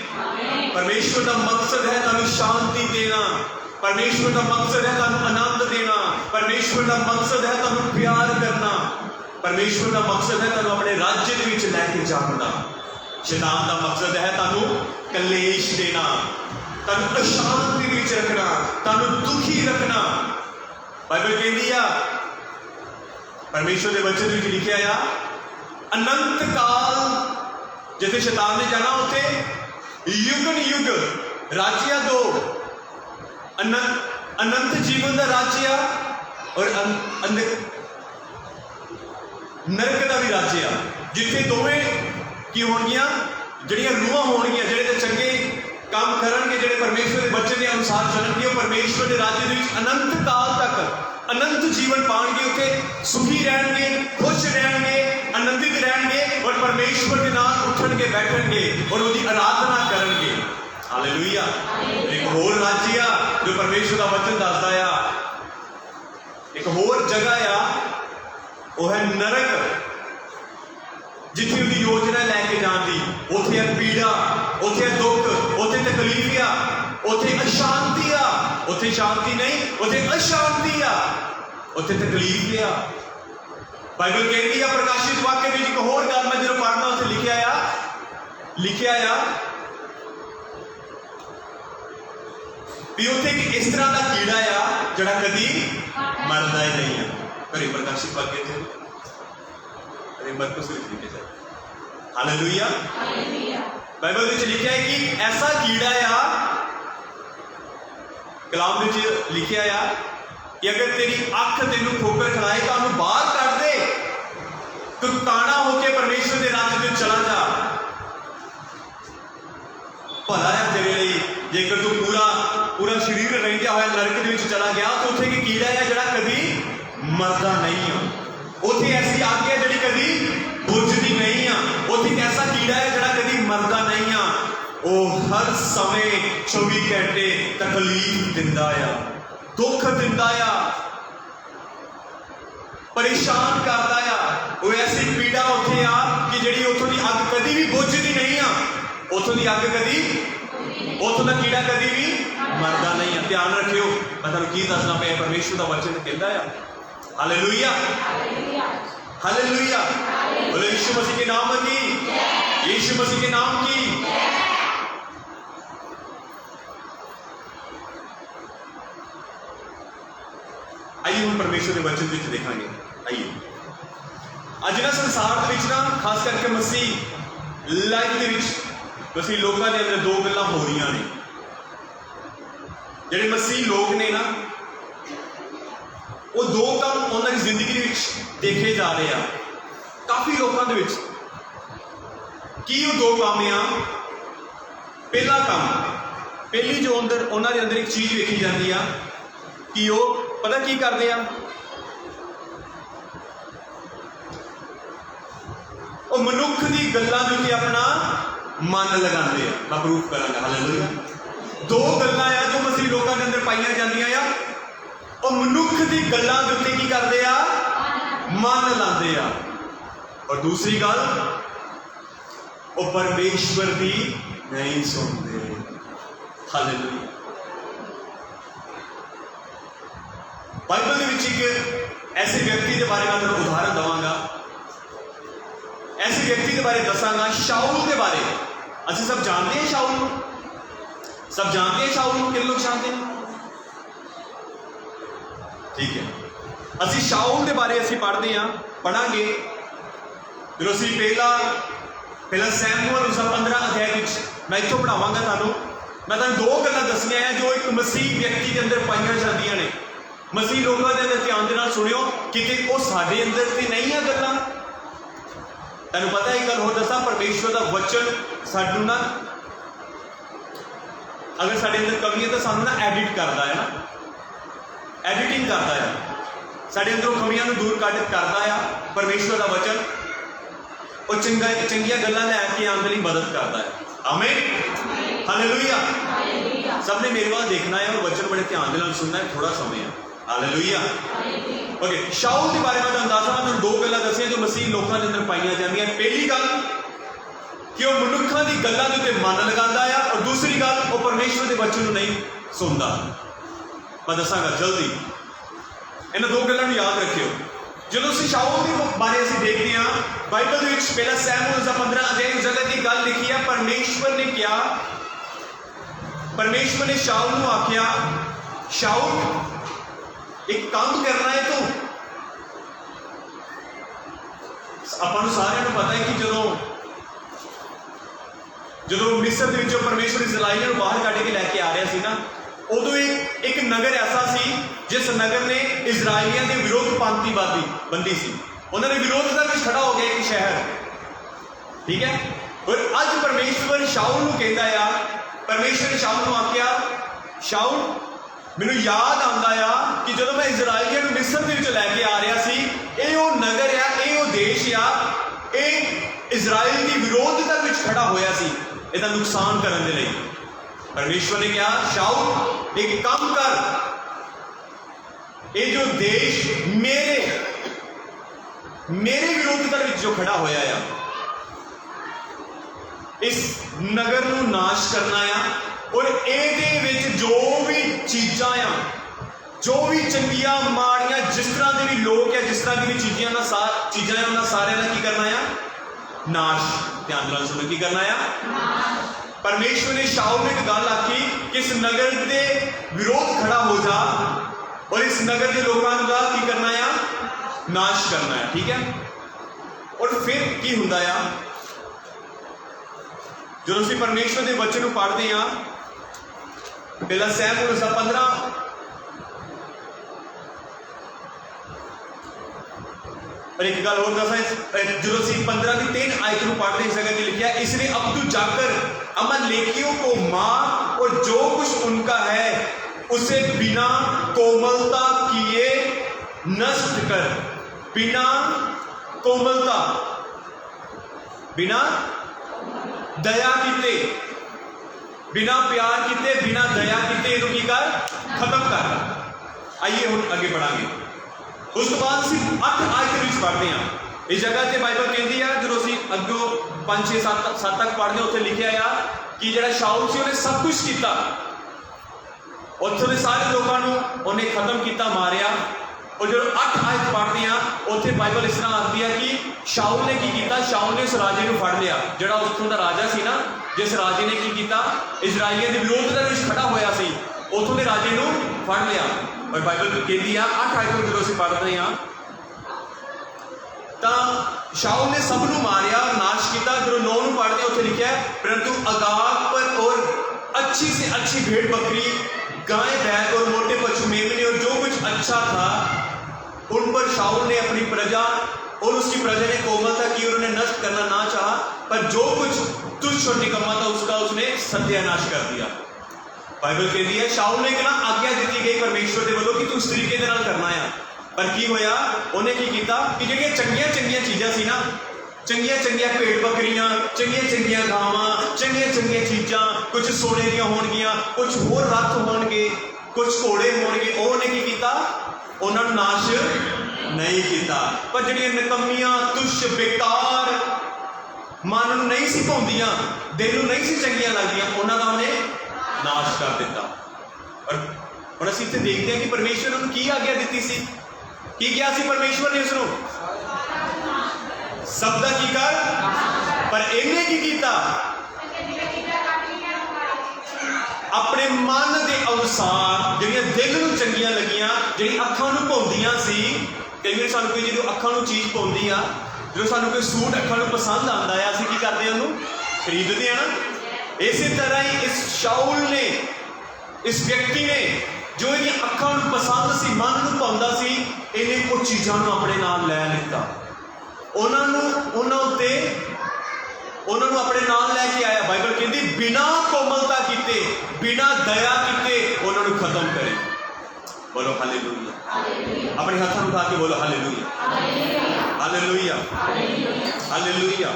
परमेश्वर का मकसद है तुहानूं शांति देना, परमेश्वर का मकसद है तुहानूं आनंद देना, परमेश्वर का मकसद है तुहानूं प्यार करना, परमेश्वर का मकसद है तुहानूं अपने राज्य दे विच लैके जाना। शैतान का मकसद है तुहानूं कलेश देना, तुहानूं अशांति विच रखना, तुहानूं दुखी रखना। बाइबल कहती है, परमेश्वर के वचन में लिखा है, अनंत काल जिथे शैतान ने जाना उथे युगन युग राज्य दो, अनंत जीवन का राज्य और नरक का भी राज्य आ, जिथे दोवें की होणगियां, जिहड़ियां रूहां होणगियां, जिहड़े ते चंगे काम करनगे, जिहड़े परमेश्वर के वचन के अनुसार चलणगे, वो परमेश्वर के राज्य दे विच अनंत काल तक अनंत जीवन पाएंगे, उसे सुखी रहेंगे, खुश रहेंगे, आनंदित रहेंगे और परमेश्वर के नाम उठणगे, बैठणगे और उसकी आराधना करेंगे। हालेलुया। एक होर राज्य जो परमेश्वर का वचन दसदा आ, एक होर जगह आ, वो है नरक, जिथे उसकी योजना लैके जाने, उत्थे है पीड़ा, उत्थे है दुख, उत्थे तकलीफ आ, उत्थे अशांति आ, उत्थे शांति नहीं, उत्थे अशांति आ। उत्थे तकलीफ लिया। बाइबल कहती है प्रकाशित वाक्य में एक होर गल मैं जो पढ़ना उत्थे लिखिया आ भी उत्थे एक इस तरह का कीड़ा आ जिहड़ा कदी मरदा ही नहीं है। घरे प्रकाशित वाक्य थे अरे मरकुस लिखे जाए हालेलुया। बाइबल में लिखा है कि ऐसा कीड़ा आ कलाम में लिखा आ कि अगर तेरी अख तेनू ठोकर खिलाए तो उन्हें बाहर कर दे, तू काना होकर परमेश्वर के राज्य में चला जा। भला है तेरे लिए जेकर तू पूरा शरीर रहिंदा होया नरक दे विच चला गया तो उत्थे की कीड़ा है जिहड़ा कदी मरदा नहीं है। उत्थे ऐसी आग है जिहड़ी कदी बुझदी नहीं है। उत्थे एक ऐसा कीड़ा है जिहड़ा कदी मरदा नहीं है। वह हर समय 24 घंटे तकलीफ दिंदा आ, दुख दिंदा आ, परेशान करता आ। वो ऐसी पीड़ा उत्थे आ कि जिहड़ी उत्थों की अग कदी भी बुझदी नहीं आ। उत्थों की अग कदी उत्थों का कीड़ा कदी भी मरदा नहीं है। ध्यान रखियो मैं तुहानूं की दसना पिया परमेश्वर का वचन कहता है हालेलुया हालेलुया। बोलो यीशु मसीह के नाम की, यीशु मसीह के नाम की। आइए हम परमेश्वर के वचन विच देखांगे। आइए अज ना संसार दे विच ना खास करके मसीह लाइफ दे विच मसीह लोगों के अंदर दो गल्लां हो रही ने। जिहड़े मसीह लोग ने ना वो दो काम उन्हां दी जिंदगी दे विच देखे जा रहे हैं काफ़ी लोगों के विच। की वो दो काम आ? पहला काम पहली जो अंदर उन्हां दे अंदर एक चीज़ वेखी जाती है कि वो पता की करते हैं, वो मनुख की गल्लां दे उत्ते अपना मन लगाते हैं। मैं प्रूफ करांगा हालेलुया। दो गल्लां आ जो मसीह लोगों के अंदर पाईयां जांदियां आ, वो मनुख की गल्लां दे उत्ते की करते आ? मन लाते आ। और दूसरी गल वो परमेश्वर की नहीं सुनते। हालेलुया। बाइबल के विच एक ऐसे व्यक्ति के बारे में मैं उदाहरण देवांगा, ऐसे व्यक्ति के बारे दसांगा, शाऊल के बारे। असं सब जानते हैं शाऊल को, सब जानते हैं शाऊल को, कितने लोग जानते हैं? ठीक है, असं शाऊल के बारे असं पढ़ते हैं पढ़ांगे जो असं पहला सैमुअल उसका 15 अध्याय मैं इतों पढ़ावांगा थानू। मैं तुहानू दो गल्लां दसणियां हैं जो एक मसीह व्यक्ति के अंदर पाईयां जांदियां ने। मसीह लोगों के अंदर ध्यान दे नाल सुनियो किते वो साडे अंदर ते नहीं है गल्लां। तुहानू पता एक गल होर दसां, परमेश्वर का वचन सानू ना अगर साडे अंदर कमी है तो सानू ना एडिट करता है ना, एडिटिंग करता है, साडे अंदरों कमियां नूं दूर करता है। परमेश्वर का वचन वो चंगियां गल्लां लैके आउण लई मदद करता है। आमीन हालेलुया। सबने मेरे वाल देखना है और वचन बड़े ध्यान दे नाल सुनना है, थोड़ा समय है। हालेलुया। ओके, शाऊल के बारे में अंदाजा मैं दो गल्लां दसियां जो मसीह लोगों के अंदर पाईयां जांदियां। पहली गल कि वह मनुखों की गल्लां दे उत्ते मन लगाता है और दूसरी गल वो परमेश्वर के वचन को नहीं सुनता। मैं दसांगा जल्दी, इन्हां दो गल्लां नूं याद रखियो। जो असं शाऊल के बारे असीं देखते हैं बाइबल के विच पहला सैमुअल दा 15 अध्याय उस जगह की गल लिखी है। परमेश्वर ने क्या, परमेश्वर ने शाऊल नूं आख्या, शाऊल एक काम करना है। तो आपां नूं सारिआं नूं पता है कि जो मिस्र दे विचों परमेश्वर इजराइलियां नूं बाहर कढ के लैके आ रहा सी ना, उदों एक नगर ऐसा सी जिस नगर ने इजराइलियां के विरोध पांतिवादी बंदी सी। उन्होंने विरोधता में खड़ा हो गया एक शहर। ठीक है, और अज परमेश्वर शाऊल नूं कहता है, परमेश्वर ने शाऊल नूं आख्या, शाऊल मैनूं याद आंदा आ कि जदों मैं इजराइलियां नूं मिस्र दे विच लैके आ रहा सी, ये वो नगर आ, ये वो देश आ, ये इजराइल की विरोधता में खड़ा होया सी इहदा नुकसान करने के लिए। परमेश्वर ने कहा, शाऊल एक काम कर, ये जो देश मेरे विरोधता में जो खड़ा होया है, इस नगर नूं नाश करना आ और ये जो भी चीज़ां आ जो भी चंगियां माड़ियां जिस तरह के भी लोग है, जिस तरह की भी चीज़ें ना चीज़ां है, उन्होंने सारे का की करना है? नाश। ध्यान नाल सुनो, की करना है? परमेश्वर ने शाऊल ने एक गल आखी कि इस नगर के विरोध खड़ा हो जा और इस नगर के लोगों का की करना है? नाश करना है। ठीक है। और फिर की हुंदा आ, जो असीं परमेश्वर के वचन को पढ़ते हैं, पहला सैमुएल 15 और एक गल होर दसा, जो असीं 15 की 3 आयत को पढ़ते इस जगह लिखा, इसलिए अब तू जाकर अमलेकियों को मार और जो कुछ उनका है उसे बिना कोमलता किए नष्ट कर। बिना कोमलता, बिना दया किते, बिना प्यार किते, बिना दया किते इनू की कर? खत्म कर। आइए हम आगे बढ़ांगे। उस तो बाद असीं 8 आयत विच पढ़ते हैं। इस जगह से बाइबल कहती है, जो असीं अगों 5 6 7 तक पढ़ते हैं, उत्थे लिखा आ कि जिहड़ा शाऊल सी उन्हें सब कुछ किया, उत्थों के सारे लोगों को उन्हें खत्म किया, मारिया। और जो 8 आयत पढ़ते हैं, उत्थे बाइबल इस तरह आती है कि शाऊल ने की किया? शाऊल ने उस राजे को फड़ लिया, जिहड़ा उत्थों का राजा सी ना, जिस राजे ने की किया? इजराइलियों के विरोध के खड़ा होया सी, उत्थों के राजे को फड़ लिया। और बाइबल कहती है 8 आयत जो असीं पढ़ते हैं, तो शाऊल ने सबनों मारिया, नाश किया। जो 9 पढ़ते हैं, उत्थे लिखा है, परंतु अगाग पर और अच्छी से अच्छी भेड़ बकरी, गाय बैल और मोटे पशु मेमने और जो कुछ अच्छा था उन पर शाऊल ने अपनी प्रजा और उसकी प्रजा ने कोमलता की और उन्हें नष्ट करना ना चाहा, पर जो कुछ तुच्छ और निकम्मा था उसका उसने सत्यानाश कर दिया। बाइबल कहती है शाऊल ने कहना आज्ञा दी गई परमेश्वर के वालों कि तू इस तरीके के नाल करना है, पर की होया? उन्हें की किया कि जिहड़ियां चंगियां चंगियां चीज़ां सी ना, चंगियां चंगियां भेड़ बकरियां, चंगियां चंगियां गावां, चंगियां चंगियां चीज़ां, कुछ सोने दियां होणगियां, कुछ होर रथ होणगे, कुछ घोड़े होणगे, उन्हें की किया? उन्होंने नाश नहीं किया। पर जिहड़ियां निकम्मियां, तुच्छ, बेकार, मन नूं नहीं सी भाउंदियां, दिल नूं नहीं सी चंगियां लगदियां, उन्हां दा उन्हें नाश कर दिता। और हुण असीं इत्थे देखते हैं कि परमेश्वर ने की आज्ञा दी सी? की किया सी परमेश्वर ने उसनूं? सब दा की कर? पर इन्हें की किया? अपने मन के अनुसार जिहड़ियां दिल नूं चंगियां लगियां, जिहड़ी अखां नूं भाउंदियां सी। कई बार सानूं कोई जो अखां नूं चीज़ भाउंदी आ, जो सानूं कोई सूट अखां नूं पसंद आंदा है, असीं की करदे हां? उहनूं खरीदते हैं ना। इसी तरह ही इस शाऊल ने, इस व्यक्ति ने, जो इहदी अखां नूं पसंद सी, मन नूं भाउंदा सी, इन्हें कुछ चीज़ां नूं अपने नाल लै लिता। उन्होंने अपने नाल लैके आया। बाइबल कहती बिना कोमलता किते, बिना दया किते उन्होंने खत्म करे। बोलो हालेलुया। अपने हाथों उठा के बोलो हालेलुया, हालेलुया, हालेलुया।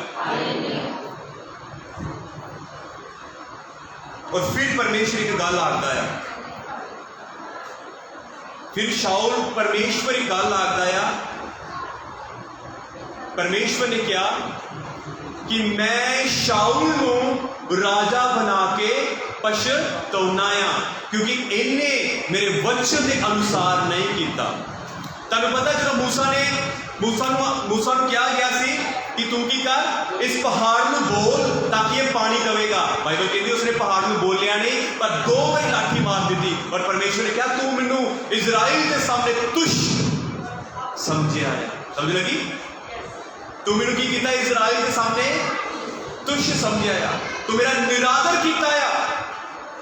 और फिर परमेश्वर की गल आखदा है, फिर शाऊल परमेश्वर की गल आखदा है। परमेश्वर ने क्या कि मैं शाऊल को राजा बना के पछताउना आ, क्योंकि इन्हें मेरे वचन के अनुसार नहीं किया। तुहानूं पता जो मूसा नूं कहा गया सी कि तू की कर, इस पहाड़ को बोल ताकि ये पानी दवेगा। बाइबल कहती उसने पहाड़ को बोलिया नहीं, पर 2 बार लाठी मार दी। और परमेश्वर ने कहा तू मैनू इजराइल के सामने तुच्छ समझिया है। समझ लगी? तू मैनू की किया? इजराइल के सामने तुच्छ समझिया, तू मेरा निरादर किया।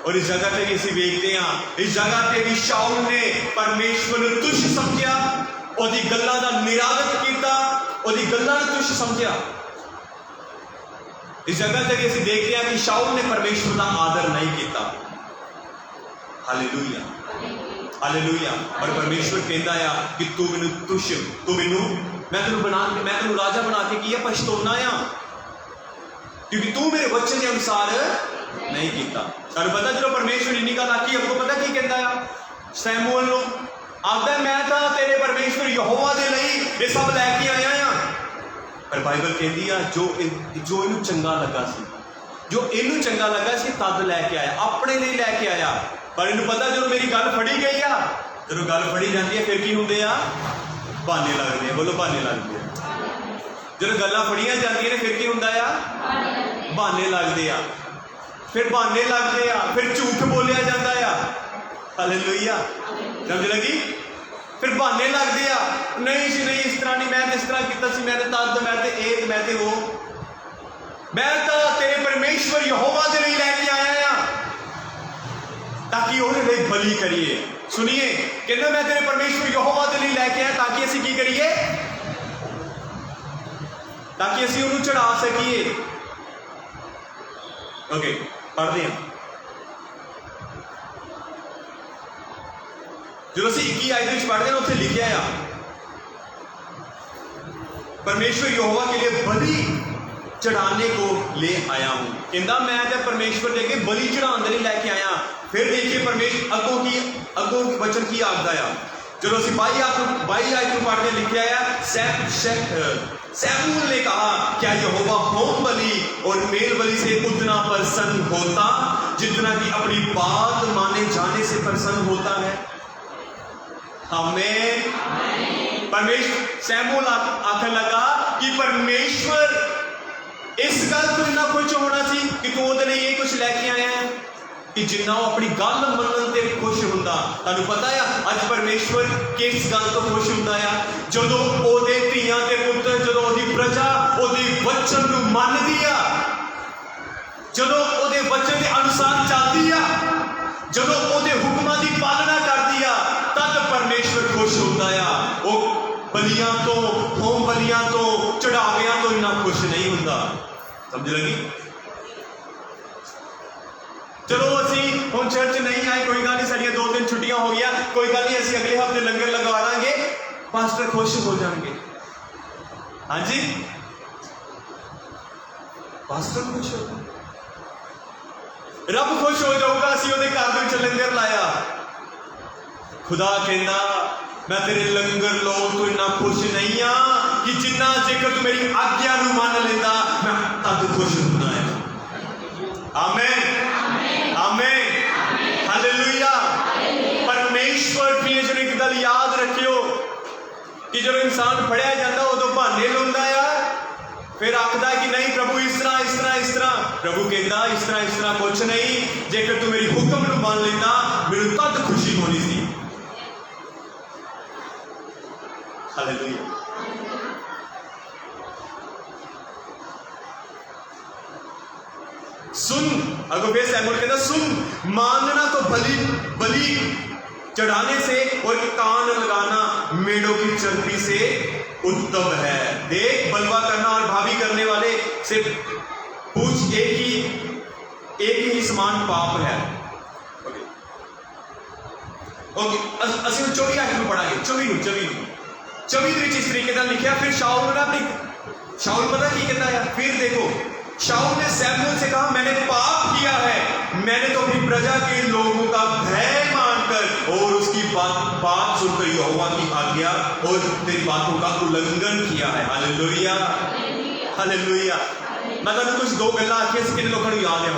और इस जगह पर भी असीं वेखते हैं, इस जगह पर भी शाऊल ने परमेश्वर को तुच्छ समझिया, उहदी गल्लां दा निरादर किया, उहदी गल्लां नूं तुच्छ समझिया। इस जगह पर भी असीं देखते हैं कि शाऊल ने परमेश्वर का आदर नहीं किया। Hallelujah, hallelujah. और परमेश्वर कहता है कि तू मैनू तुच्छ, तू मैनू मैं तेनू राजा बना के किया पछताउना आ, क्योंकि तू मेरे वचन के अनुसार नहीं किया। तुहानूं पता जो परमेश्वर इन्नी गल आखी, आपको पता की कहता है? सैमुअल नूं आखदा मैं तो तेरे परमेश्वर यहोवा दे लई ये सब लैके आया हाँ। पर बाइबल कहती है जो इनू चंगा लगा सी, जो इनू चंगा लगा सी तद लैके आया, अपने लिए लैके आया। पर इनू पता जो मेरी गल फड़ी गई आ, ਜਦੋਂ ਗੱਲ ਫੜੀ ਜਾਂਦੀ ਹੈ ਫਿਰ ਕੀ ਹੁੰਦੇ ਆ? ਬਹਾਨੇ ਲੱਗਦੇ ਆ। ਬੋਲੋ ਬਹਾਨੇ ਲੱਗਦੇ ਆ। ਜਦੋਂ ਗੱਲਾਂ ਫੜੀਆਂ ਜਾਂਦੀਆਂ ਨੇ ਫਿਰ ਕੀ ਹੁੰਦਾ ਆ? ਬਹਾਨੇ ਲੱਗਦੇ ਆ। ਫਿਰ ਬਹਾਨੇ ਲੱਗਦੇ ਆ, ਫਿਰ ਝੂਠ ਬੋਲਿਆ ਜਾਂਦਾ ਆ। ਹਾਲੇਲੂਇਆ, ਸਮਝ ਲੱਗੀ? ਫਿਰ ਬਹਾਨੇ ਲੱਗਦੇ ਆ, ਨਹੀਂ ਜੀ ਨਹੀਂ, ਇਸ ਤਰ੍ਹਾਂ ਨਹੀਂ, ਮੈਂ ਇਸ ਤਰ੍ਹਾਂ ਕੀਤਾ ਸੀ, ਮੈਂ ਤਦ, ਮੈਂ ਤੇ ਇਹ ਤੇ ਮੈਂ ਤੇ ਉਹ। ਮੈਂ ਤਾਂ ਤੇਰੇ ਪਰਮੇਸ਼ਵਰ ਯਹੋਵਾ ਦੇ ਲਈ ਲੈ ਕੇ ਆਇਆ ਆ ताकि ਉਹਦੇ ਲਈ ਬਲੀ ਕਰੀਏ। ਸੁਣੀਏ, ਕਹਿੰਦਾ ਮੈਂ ਤੇਰੇ ਪਰਮੇਸ਼ਵਰ ਯਹੋਵਾ ਦੇ ਲਈ ਲੈ ਕੇ ਆਇਆ ਤਾਂ ਕਿ ਅਸੀਂ ਕੀ ਕਰੀਏ? ਤਾਂ ਕਿ ਅਸੀਂ ਉਹਨੂੰ ਚੜਾ ਸਕੀਏ। ਓਕੇ, ਪੜ੍ਹਦੇ ਹਾਂ। ਜਦੋਂ ਅਸੀਂ 21 ਆਇਤ ਵਿੱਚ पढ़ते हैं उत्थे लिखा है परमेश्वर यहोवा के लिए बलि चढ़ाने को ले आया हूं। कहता मैं तो परमेश्वर लेके बलि चढ़ाने लिए लैके आया। फिर देखिए परमेश्वर अगों की वचन की आखदा है। चलो असं 22 आयत में पढ़ते लिखा है सैमुएल ने कहा क्या यहोवा होम बलि और मेल बलि से उतना प्रसन्न होता जितना कि अपनी बात माने जाने से प्रसन्न होता है। हमें परमेश्वर सैमुएल आखन लगा कि परमेश्वर इस गल तो इन्ना खुश होना सी कि तू उहदे लई ये कुछ लैके आया है कि जिन्ना वो अपनी गल मनन ते खुश हुंदा। तुहानूं पता है अज परमेश्वर किस गल तो खुश हुंदा है? जदों ओहदे धीआं ते पुत्तर, जदों ओहदी प्रजा ओहदे वचन नूं मनदी आ, जदों ओहदे वचन दे अनुसार चलदी आ, जदों ओहदे हुक्मां दी पालना करदी आ, तद परमेश्वर खुश होता है। वो बलियां तो, होम बलियां तो, चढ़ावियां तो इन्ना खुश नहीं होता। समझ लगी? चलो असी हम चर्च नहीं आए, कोई गल नहीं, साडियां 2 दिन छुट्टियां हो गई, कोई गल नहीं, असी अगले हफ्ते लंगर लगवा लांगे, पास्टर खुश हो जाएंगे। हाँ जी, पास्टर खुश हो, रब खुश हो जाऊगा असी उहदे घर विच लंगर लाया। खुदा कहना मैं तेरे लंगर लाउण तो इन्ना खुश नहीं हाँ कि जिन्ना जेकर तू मेरी आज्ञा नूं मान लेंदा मैं तद खुश हुंदा है। आमीन, आमीन, हालेलुया। परमेश्वर प्रिय जन एक गल याद रखियो कि जब इंसान फड़िया जाता उदों बहाने लाउंदा आ, फिर आखदा कि नहीं प्रभु इस तरह इस तरह इस तरह। प्रभु कहता इस तरह कुछ नहीं, जेकर तू मेरी हुक्म नूं मान लेंदा मैनूं तद खुशी होनी सी। हालेलुया। सुन, अगर फिर सैमुएल कहता सुन, मानना तो बलि चढ़ाने से और कान लगाना मेढ़ों की चर्बी से उत्तम है। देख, बलवा करना और भावी करने वाले से पूछ, एक ही समान पाप है। ओके, असं 24 आयत में पढ़ांगे, 24 इस तरीके का लिखा। फिर शाऊल ने अपनी, शाऊल पता की कहता है, फिर देखो शाऊल ने सैमुएल से कहा मैंने पाप किया है, मैंने तो अपनी प्रजा के लोगों का भय मानकर और उसकी बात सुनकर यहोवा की आज्ञा और तेरी बातों का उल्लंघन किया है। Hallelujah, hallelujah. मैं तुहानूं कुछ 2 गल्लां आखियां सी, किन्ने लोकां नूं याद है?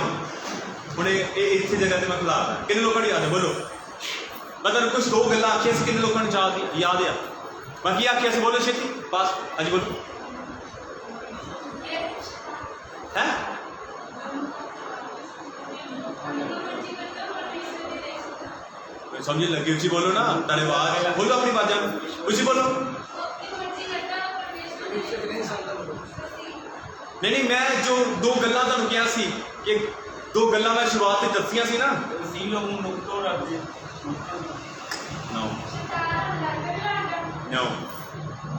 हुण इत्थे जगह ते मैं खिला किन्ने लोकां नूं याद है? बोलो। मैं तुहानूं कुछ 2 गल्लां आखियां सी, किन्ने लोकां नूं याद है? मैं की आखिया सी? बोलो छेती पास। हाँ जी बोलो। है समझ लगी? उसी बोलो ना, धन्यवाद। बोलो अपनी बात जान, उसी बोलो। नहीं, मैं जो 2 गल्लां तुहानूं कहा सी कि 2 गल्लां मैं शुरुआत से दसियां सी ना। नो,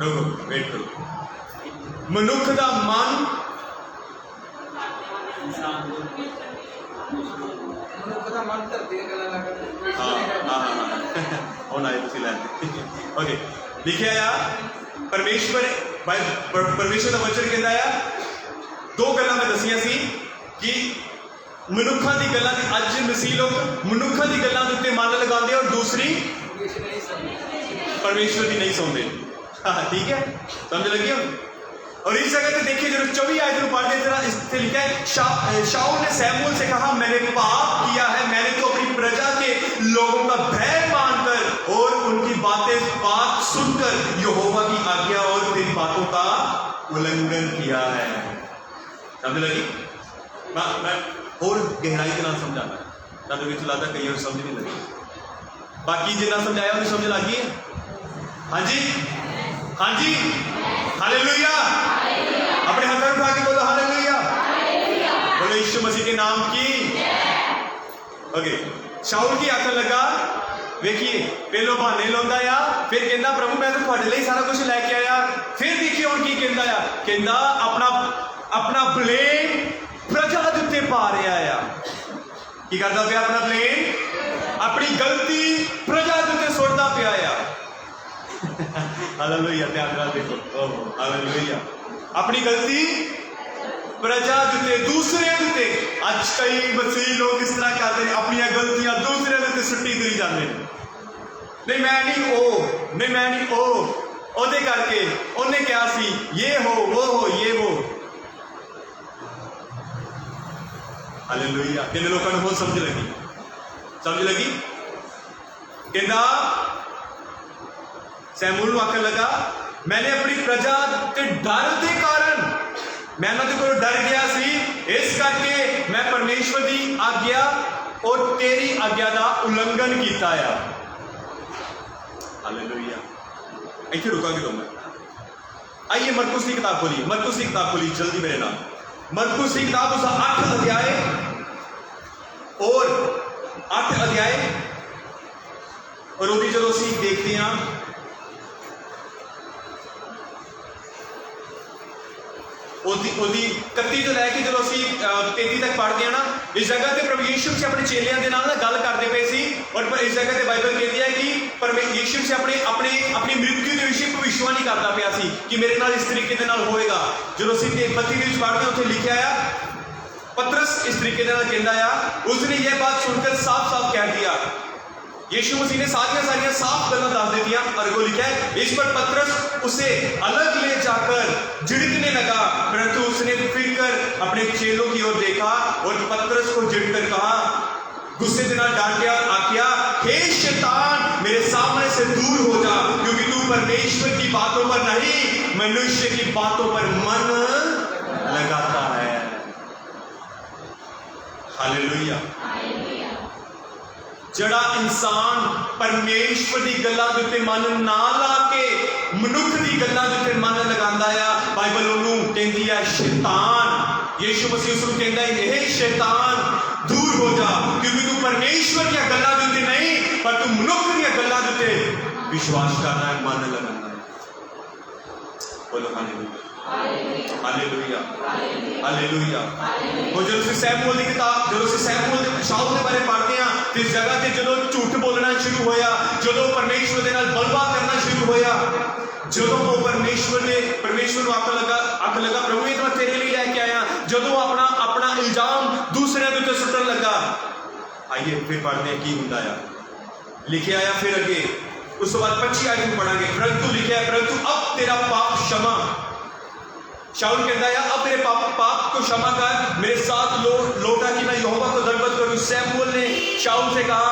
रुको, वेट करो। मनुख दा मन ओके लिखा आ परमेश्वर का वचन कहता है 2 गल्लां मैं दसियां सी कि मनुखा की गल्लां अज मसीह लोग मनुखा की गल्लां दे उत्ते मन लगाते और दूसरी परमेश्वर की नहीं सुनते। हाँ ठीक है, समझ लगी हम? और इस जगह पे देखिए जब 24 आयत में पढ़ते तरह इससे लिखा है शाऊल ने सैमुएल से कहा मैंने पाप किया है, मैंने तो अपनी प्रजा के लोगों का भय मानकर और उनकी बात सुनकर यहोवा की आज्ञा और तेरी बातों का उल्लंघन किया है। समझ लगी? मैं और गहराई के नाम समझाना तब भी चलाता कई और समझ नहीं लगी। बाकी जितना समझाया उन्हें समझ लगी है? हाँ जी, हाँ जी, हालेलुया। अपने हाथ उठा के बोलो हालेलुया, बोलो यीशु मसीह के नाम की। ओके, शाऊल की आखन लगा, देखिए पहलो बहाने लाਉਂਦਾ आ, फिर कहता प्रभु मैं तो ਤੁਹਾਡੇ ਲਈ सारा कुछ लैके आया। फिर देखिए और की कहता आ, कहता अपना ब्लेम प्रजा ਦੇ ਉੱਤੇ पा रहा आ। की करता पिया? अपना ब्लेम, अपनी गलती प्रजा ਦੇ ਉੱਤੇ ਸੁੱਟਦਾ ਪਿਆ आ। हालेलुया, ध्यान ਨਾਲ देखो, हालेलुया। अपनी गलती प्रजा दुते, दूसरे दुते। अज कई मसीह लोग इस तरह करते हैं, अपनी गलतियां दूसरे दुते सुट्टी दी जाते हैं। नहीं मैं नहीं ओ, नहीं मैं नहीं ओ, ओदे करके उन्हें क्या सी, ये हो वो हो ये वो। हालेलुया। कितने लोगों को बहुत समझ लगी? समझ लगी? कहता सैमूल को आखन लगा, मैंने अपनी प्रजा के डर के कारण मैं उन्होंने को डर गया सी, इस करके मैं परमेश्वर की आज्ञा और तेरी आज्ञा का उल्लंघन किया। हालेलुया। इतने रुकांगे तो मैं। आइए मरकुस की किताब खोलिए, मरकुस की किताब खोलिए जल्दी मेरे नाम। मरकुस की किताब उसका 8 अध्याय और 8 अध्याय और वो भी जो देखते हैं ਉਹਦੀ 31 ਤੋਂ ਲੈ ਕੇ ਜਦੋਂ ਅਸੀਂ 33 ਤੱਕ ਪੜ੍ਹਦੇ ਹਾਂ ਨਾ, ਇਸ ਜਗ੍ਹਾ ਤੇ ਪ੍ਰਭੂ ਯੀਸ਼ੂ ਮਸੀਹ ਆਪਣੇ ਚੇਲਿਆਂ ਦੇ ਨਾਲ ਗੱਲ ਕਰਦੇ ਪਏ ਸੀ। ਔਰ ਇਸ ਜਗ੍ਹਾ ਤੇ ਬਾਈਬਲ ਕਹਿੰਦੀ ਹੈ ਕਿ ਯੀਸ਼ੂ ਮਸੀਹ ਆਪਣੀ ਮ੍ਰਿਤੂ ਦੇ ਵਿਸ਼ੇ ਭਵਿੱਖਬਾਣੀ ਕਰਦਾ ਪਿਆ ਸੀ ਕਿ ਮੇਰੇ ਨਾਲ ਇਸ ਤਰੀਕੇ ਦੇ ਨਾਲ ਹੋਏਗਾ। ਜਦੋਂ ਅਸੀਂ 32 ਦੇ ਵਿੱਚ ਪੜ੍ਹਦੇ ਹਾਂ ਉੱਥੇ ਲਿਖਿਆ ਆ, पतरस इस तरीके से कहता है, उसने यह बात सुनकर साफ साफ कह दिया। यीशु मसीह ने सारिया साफ गल्लां दस दित्तियां और वो लिखा है, इस पर पतरस उसे अलग ले जाकर झिड़कने लगा, परंतु उसने फिर कर अपने चेलों की ओर देखा और पतरस को झिड़कर कहा, गुस्से के नाल डांटा, आख्या, हे शैतान, मेरे सामने से दूर हो जा, क्योंकि तू परमेश्वर की बातों पर नहीं मनुष्य की बातों पर मन लगाता है। हालेलुया। जड़ा इंसान परमेश्वर की गल्लां दे उत्ते मन ना ला के मनुख की गल्लां दे उत्ते मन लगांदा आ, बाइबल उन्होंने कहती है शैतान। यीशु मसीह उसको कहता है, हे शैतान दूर हो जा, क्योंकि तू परमेश्वर की गल्लां दे उत्ते नहीं पर तू मनुख की गल्लां दे उत्ते विश्वास करना है, मन लगाना है। बोलो हालेलुया, हालेलुया, हालेलुया। और जब से सैमुअल की किताब, जब से सैमुअल शाऊल के बारे पढ़ते हैं, तो इस जगह से जो झूठ बोलना शुरू होया, जो परमेश्वर के नाल बलवा करना शुरू होया, जो वो परमेश्वर को आखन लगा प्रभु ये तो मैं तेरे लिए लेके आया, जो अपना इल्जाम दूसरे के ऊपर सुट्टन लगा। आइए फिर पढ़ते हैं की होता है, लिखे आया फिर अगे उस बाद 25 आयत में पढ़ांगे, परंतु लिखे है, परंतु अब तेरा पाप क्षमा। शाऊल कहता है, अब मेरे पाप को क्षमा कर, मेरे साथ लौटा कि मैं यहोवा को दंडवत करूं। सैमुअल ने शाऊल से कहा,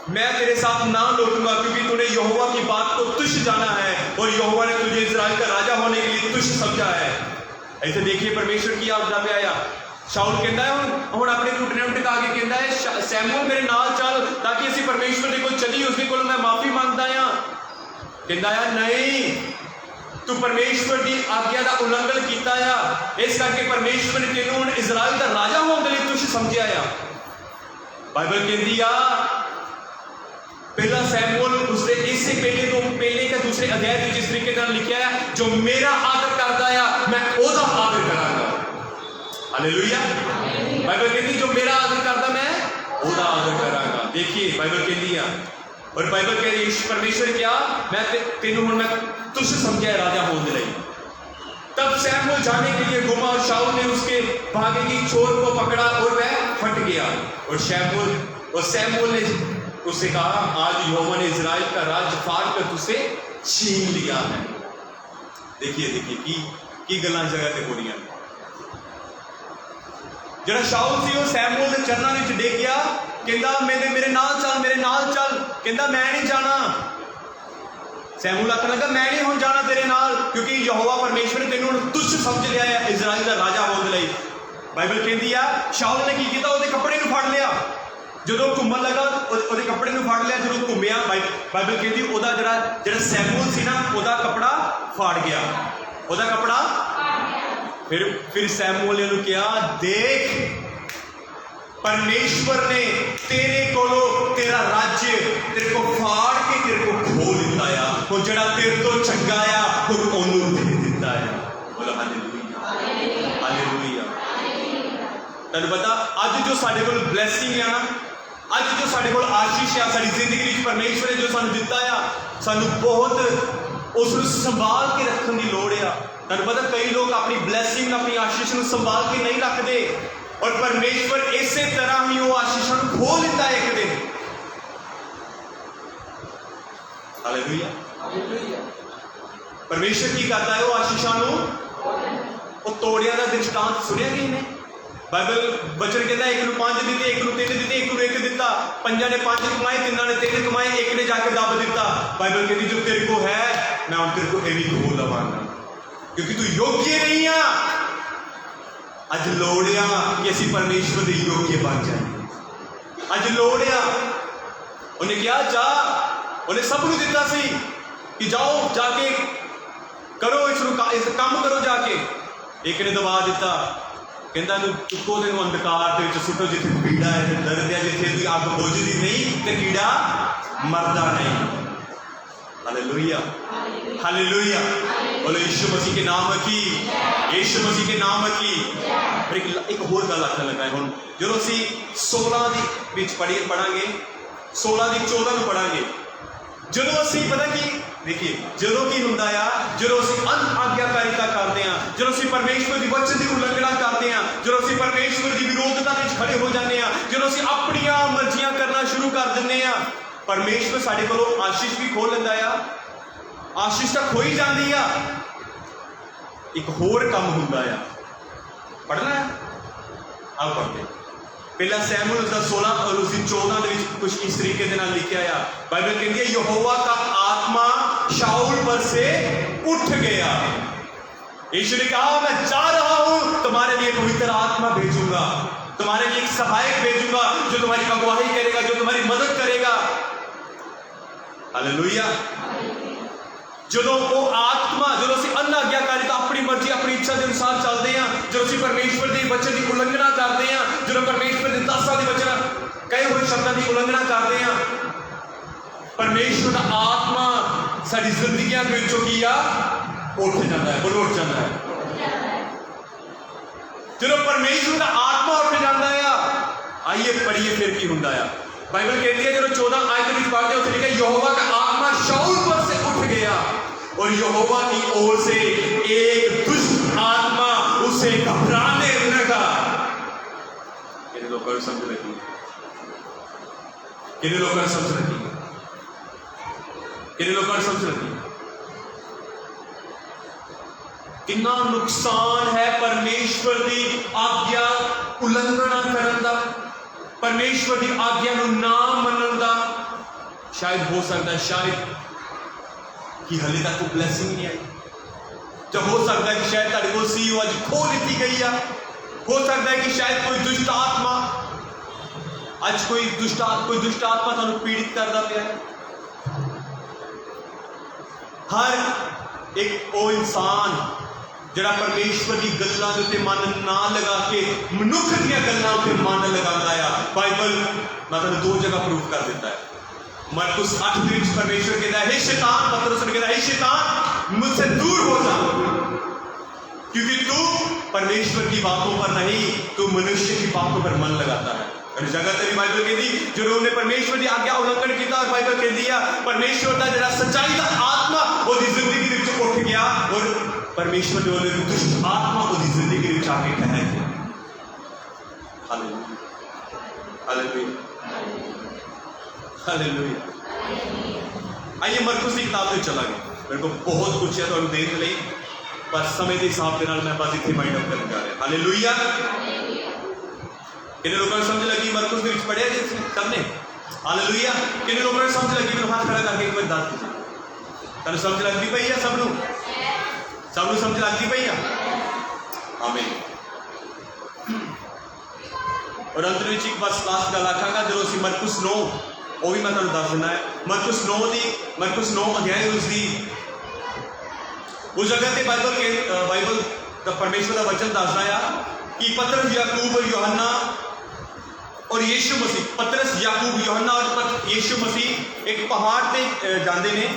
मैं तेरे साथ ना लौटूंगा, क्योंकि तूने यहोवा की बात को तुच्छ जाना है और यहोवा ने तुझे इस्राएल का राजा होने के लिए तुच्छ समझा है। ऐसे देखिए परमेश्वर की आज्ञा पे आया। शाऊल कहता है हुण अपने घुटने उठ के आगे कहता है, सैमुअल मेरे नाल चल ताकि असीं परमेश्वर दे कोल चलीए, उसदे कोल मैं माफी मांगदा हां। कहता है नहीं, तू परमेश्वर की आज्ञा का उल्लंघन किया आ, इस करके परमेश्वर ने तेनों हुण इजराइल का राजा होने के लिए तुच्छ समझिया आ। बाइबल कहती आ, पहला सैमुअल उसके इससे पहले का दूसरे अध्याय में जिस तरीके से लिखा है, जो मेरा आदर करता है मैं ओदा आदर करांगा। हालेलुया। बाइबल कहती जो मेरा आदर करता मैं ओदा आदर करांगा। देखिए बाइबल कहती है, और बाइबल कह रही है परमेश्वर क्या, मैं तेनों हुण मैं तुच्छ समझा राजा होने लगी। तब सैमुअल जाने के लिए घूमा और शाऊल ने उसके भागे की चोर को पकड़ा और वह फट गया। और सैमुअल ने उससे कहा, आज यहोवा ने इजराइल का राज फाड़ कर तुझसे छीन लिया है। देखिए की गल्लां जगह ते हो रही हैं। ਜਿਹੜਾ शाऊल ਸੀ ਉਹ ਸੈਮੂਅਲ ਦੇ ਚਰਨਾਂ ਵਿੱਚ ਡਿੱਗ ਗਿਆ, ਕਹਿੰਦਾ ਮੇਰੇ ਨਾਲ ਚੱਲ, ਮੇਰੇ ਨਾਲ ਚੱਲ। ਕਹਿੰਦਾ ਮੈਂ ਨਹੀਂ ਜਾਣਾ। ਸੈਮੂਅਲ ਆਖਣ ਲੱਗਾ ਮੈਂ ਨਹੀਂ ਹੁਣ ਜਾਣਾ ਤੇਰੇ ਨਾਲ, ਕਿਉਂਕਿ ਯਹੋਵਾ ਪਰਮੇਸ਼ਵਰ ਨੇ ਤੈਨੂੰ ਹੁਣ ਤੁੱਛ ਸਮਝ ਲਿਆ ਹੈ ਇਜ਼ਰਾਈਲ ਦਾ ਰਾਜਾ ਹੋਣ ਦੇ ਲਈ। ਬਾਈਬਲ ਕਹਿੰਦੀ ਆ शाऊल ਨੇ ਕੀ ਕੀਤਾ, ਉਹਦੇ ਕੱਪੜੇ ਨੂੰ ਫੜ ਲਿਆ। ਜਦੋਂ ਘੁੰਮਣ ਲੱਗਾ ਉਹਦੇ ਕੱਪੜੇ ਨੂੰ ਫੜ ਲਿਆ। ਜਦੋਂ ਘੁੰਮਿਆ ਬਾਈਬਲ ਕਹਿੰਦੀ ਉਹਦਾ ਜਿਹੜਾ ਸੈਮੂਅਲ ਸੀ ਨਾ ਉਹਦਾ ਕੱਪੜਾ ਫਾੜ ਗਿਆ, ਉਹਦਾ ਕੱਪੜਾ। ਫਿਰ ਸੈਮੂਅਲ ਨੇ ਉਹਨੂੰ ਕਿਹਾ ਦੇਖ परमेश्वर ने तेरे कोलो तेरा राज्य तेरे को फाड़ के तेरे को खो लिता है, वो जड़ा तेरे तो चंगा आ वो ओनू दे दिता है। बोलो हालेलुया, हालेलुया। तैनूं पता अज जो साडे कोल ब्लैसिंग है ना, अज जो साडे कोल आशीष है साडी जिंदगी विच परमेश्वर ने जो सानूं दिता है, सानूं बहुत उसनूं संभाल के रखण दी लोड़ है। तैनूं पता कई लोग अपनी ब्लैसिंग अपनी आशीष नूं संभाल के नहीं रखते, और परमेश्वर इसे तरह ही वो आशीषों को खो लेता है एक दिन। हालेलुया। परमेश्वर की करता है वो आशीषों को तोड़िया का दृष्टांत सुनिया कि ने बाइबल वचन कहता है एक नूं 5 दिते, एक नूं 3 दिते, एक नूं 1 दिता, 5 ने 5 कमाए, 3 ने 3 कमाए, एक ने जाके दब दिता। बाइबल कहती जो तेरे को है मैं तेरे को ये भी खो लवांगा, क्योंकि तू योग्य नहीं है। अज लोड़ आ कि असीं परमेश्वर के योग्य बन जाए। अज लोड़ आ उन्हें क्या जा उन्हें सब नूं दिता सी कि जाओ जाके करो इस काम करो जाके। एक ने दबा दिता, कहता चुको तेन अंधकार के सुटो जिथे पीड़ा है दर्द है, जिथे अग बुझदी नहीं तो कीड़ा मरदा नहीं। Hallelujah, hallelujah. बोलो यीशु मसीह के नाम की, यीशु मसीह के नाम की। एक होर गल आखन लगा हुण जो असीं 16 दी विच पढ़ांगे 16 दी 14 नूं पढ़ांगे। जो असीं पता की देखिए जो की हुंदा आ, जो असीं अनआग्याकारिता करते हैं, जो असीं परमेश्वर की वचन की उल्लंघना करते हैं, जो असीं परमेश्वर की विरोधता में खड़े हो जाते हैं, जो असीं अपनियां मर्जियां करना शुरू कर दिंदे आ, परमेश्वर साडे कोलों आशीष भी खो लैंदा आ। आशीष तो खो ही जाती आ, एक होर काम हुंदा आ। पढ़ना है आप पढ़ते पहला सैमुअल 16 और उसकी 14 के कुछ इस तरीके के नाल लिखा है। बाइबल कहती है यहोवा का आत्मा शाऊल पर से उठ गया। यीशु ने कहा मैं जा रहा हूं, तुम्हारे लिए पवित्र आत्मा भेजूंगा, तुम्हारे लिए एक सहायक भेजूंगा जो तुम्हारी अगुवाई करेगा, जो तुम्हारी मदद करेगा। हालेलुया। जो वो आत्मा जो असीं अनआग्याकारिता अपनी मर्जी अपनी इच्छा के अनुसार चलते हैं, जो असीं परमेश्वर के वचन की उल्लंघना करते हैं, जो परमेश्वर के दासां दे वचन कहे हुए शब्दों की उल्लंघना करते हैं, परमेश्वर का आत्मा साडी जिंदगियां के विचों की आ उठ जाता है। बोलो उठ जाता है। जो परमेश्वर का आत्मा उठ जाता है, आइए पढ़िए फिर की हुंदा है। बाइबल कहती है जो 14 आयत में पढ़ते हैं लिखा यहोवा का आत्मा शाऊल पर से उठ गया और यहोवा की ओर से एक दुष्ट आत्मा उसे घबराने लगा। कितने लोग समझ रखी, कितने लोग समझ रखी, कितने लोग समझ रखी। कितना नुकसान है परमेश्वर की आज्ञा उल्लंघना करने का, परमेश्वर की आज्ञा को ना मनन का। शायद हो सकता है शायद कि हले तक कोई ब्लैसिंग नहीं आई, तो हो सकता है कि शायद तेरे को सीओ अज खो दी गई है। हो सकता है कि शायद कोई दुष्ट आत्मा अज कोई दुष्ट आत्मा तुहानू पीड़ित करता पाया है। हर एक वो इंसान जिहड़ा परमेश्वर की गल्लां दे उत्ते मन ना लगा के मनुख दीयां गल्लां उत्ते मन लगांदा आ। बाइबल मैं तुहानू 2 जगह प्रूफ कर दिता है। मरकुस 8 के विच परमेश्वर कहता है हे शैतान, पतरस ने कहता है हे शैतान मुझसे दूर हो जा, क्योंकि तू परमेश्वर की बातों पर नहीं तू मनुष्य की बातों पर मन लगाता है। और जगह तेरी बाइबल कहती जो लोगों ने परमेश्वर की आज्ञा उल्लंघन किया, बाइबल कहती है परमेश्वर का जिहड़ा सच्चाई का आत्मा उसकी जिंदगी के विच उठ गया और परमेश्वर जो दुष्ट आत्मा उसकी जिंदगी में आके ठहर गया। Hallelujah, hallelujah, hallelujah. आइए मरकुस की किताब में चला गया। मेरे को बहुत कुछ है तो देने के लिए पर समय के हिसाब के नाल मैं बस इतने माइंड अप करने जा रहा। हालेलुया। किन्ने लोगों को समझ लगी मरकुस दे विच पढ़िया जी सबने हालेलुया किन्ने लोगों को समझ लगी मेरे हाथ खड़ा करके एक बार दस तुहानू समझ लगती पई है सबनू समझ लगती पई है आमीन और अंत में एक बस लास्ट गल आखांगा जो असीं मरकुस 9 वो भी मैं तुहानू दस दिना है मरकुस 9 अध्याय उसकी उस जगह ते बाइबल दा परमेश्वर का वचन दसदा आ कि पतरस याकूब और यूहन्ना और यीशु मसीह पतरस याकूब यूहन्ना और यीशु मसीह एक पहाड़ पे जाते हैं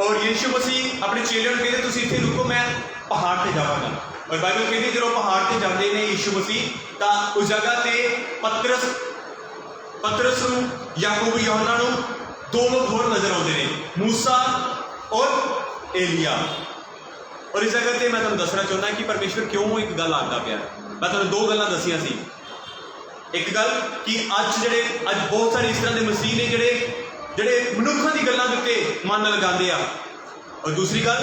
और यीशु मसीह अपने चेलियों को कहते तुसीं इत्थे रुको मैं पहाड़ पे जावांगा और बाइबल कहती जो पहाड़ पे जाते हैं यीशु मसीह तो उस जगह ते पतरस याकूब यूहन्ना नूं दो लोग होर नजर आते हैं मूसा और एलिया और इस जगह पर मैं तुहानूं दसना चाहुंदा कि परमेश्वर क्यों एक गल आखदा पिया मैं तुहानूं दो गल्लां दसियां सी एक गल कि अज बहुत सारे इस तरह के मसीह ने ਜਿਹੜੇ ਮਨੁੱਖਾਂ ਦੀ ਗੱਲਾਂ ਦੇ ਉੱਤੇ ਮਨ ਲਗਾਉਂਦੇ ਆ और दूसरी गल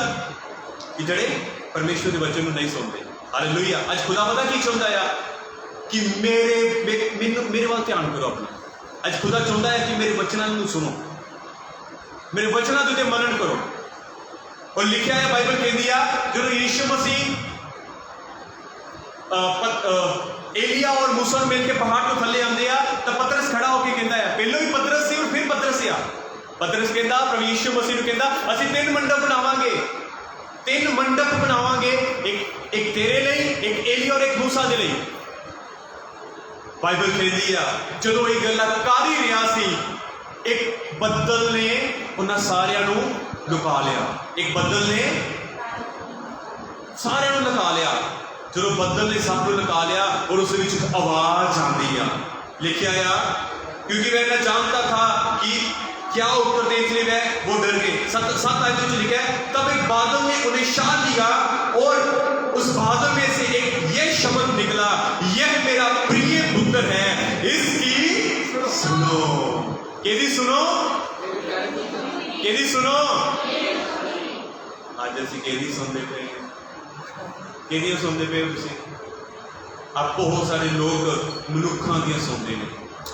कि ਜਿਹੜੇ परमेश्वर के वचन नहीं सुनते हालेलुया अज खुदा पता की चाहता है कि मेरे वाल ध्यान करो अपना अज खुदा चाहता है कि मेरे वचनों को सुनो मेरे वचनों के उत्ते मनन करो और लिखा है बाइबल कहती है जो यीशु मसीह एलिया और मूसा मिलकर पहाड़ को थले आते हैं तो पतरस खड़ा होकर कहता है पहले भी पतरस सी और फिर पतरस आ पतरस कहता प्रभु यीशु मसीह कहता असीं 3 मंडप बनावांगे 3 मंडप बनावांगे एक तेरे लिए एक एलिया और एक मूसा दे लिए बाइबल कहती है जो ये गल्लां कर ही रहा सी एक बदल ने उन्हां सारियां नूं लुका लिया एक बदल ने सारियां नूं लुका लिया जो बदल ने सब लुका लिया और उस आवाज आती है लिखा आ क्योंकि वह न जानता था कि क्या उत्तर देने के लिए वो डर गए 7 आयत में लिखा है तब एक बादल ने उन्हें शान दिया और उस बादल में से एक यह शब्द निकला यह मेरा प्रिय पुत्र है इसकी सुनो केदी सुनो आज असीं केदी सुनते पे कि सुनते पे अब बहुत सारे लोग मनुखा दियां सुनते हैं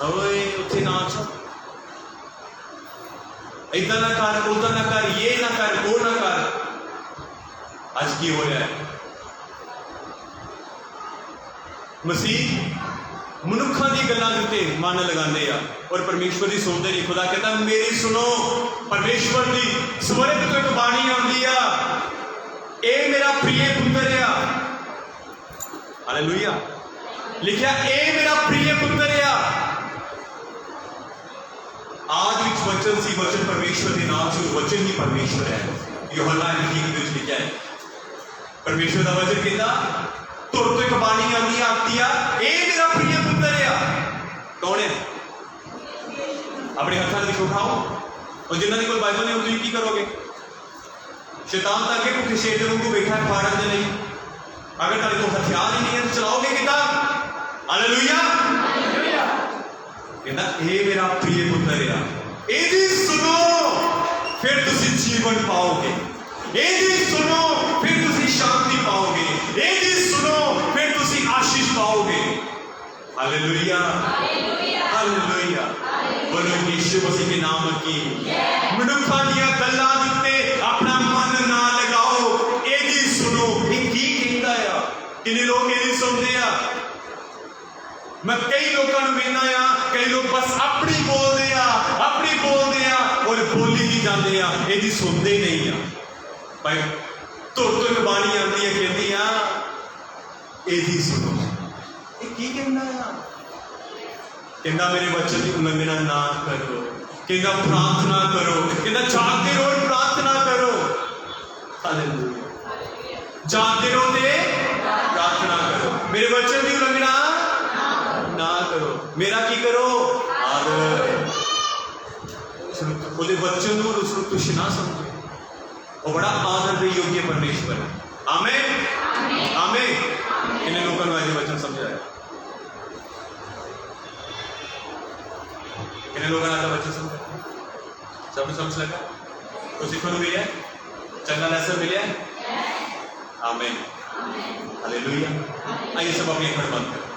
ओए उत्थे ना चल इदा ना कर उदा ना कर ये ना कर वो ना कर आज की हो रहा है मसीह मनुखा दी गल्लां दे उत्ते मन लगांदे आ और परमेश्वर दी सुनते नहीं खुदा कहता मेरी सुनो परमेश्वर दी स्वर्ग तो एक बाणी आंदी आ ए मेरा प्रिय पुत्र आ हालेलुया लिखा ए मेरा प्रिय पुत्र आ आज विच वचन सी वचन परमेश्वर के नाम से वचन ही परमेश्वर है यूहन्ना इंजील में लिखा है परमेश्वर का वचन कहता तुर तो एक बाणी आती आ ए मेरा प्रिय पुत्र आ कौन है अपने हाथों से दिखाओ और जिन्होंने कोई बाइबल नहीं होती की करोगे शैतान तक भुखे शेर के वांगू बैठा है फाड़न दे नहीं अगर तेरे को हथियार ही नहीं है तो चलाओगे कितना हालेलुया कहता ए मेरा प्रिय पुत्र आ एदी सुनो फिर तुसी जीवन पाओगे एदी सुनो फिर तुसी शांति पाओगे एदी सुनो फिर तुसी आशीष पाओगे हालेलुया हालेलुया बोलो यीशु मसीह के नाम की मनुखा दियां गल्लां उत्ते अपना मन ना लगाओ एदी सुनो ये की कहंदा आ किन्ने लोग एदी सुनते आ मैं कई लोगों को वेखना आ कई लोग बस अपनी बोलते आ और बोली ही जाते आ एदी सुनते ही नहीं आ भाई तुर तो एक बाणी आती है कहती आ एदी सुनो ये की कहना आ कहना मेरे वचन की उल्लंघना ना करो कहना प्रार्थना करो कहना जागते रहो प्रार्थना करो हालेलुया जागते रहो ते प्रार्थना करो मेरे वचन की उल्लंघना ना करो मेरा की करो आदर बोले वचन उसको तुच्छ ना समझो वो बड़ा आदर के योग्य परमेश्वर है आमीन आमीन इन लोगों को आज वचन समझाया इन लोगों ने आज वचन समझा सब समझ लगा तो सीखने मिले चंगा लेसन मिले आमीन हालेलुया आइए सब अपनी आंखें बंद करें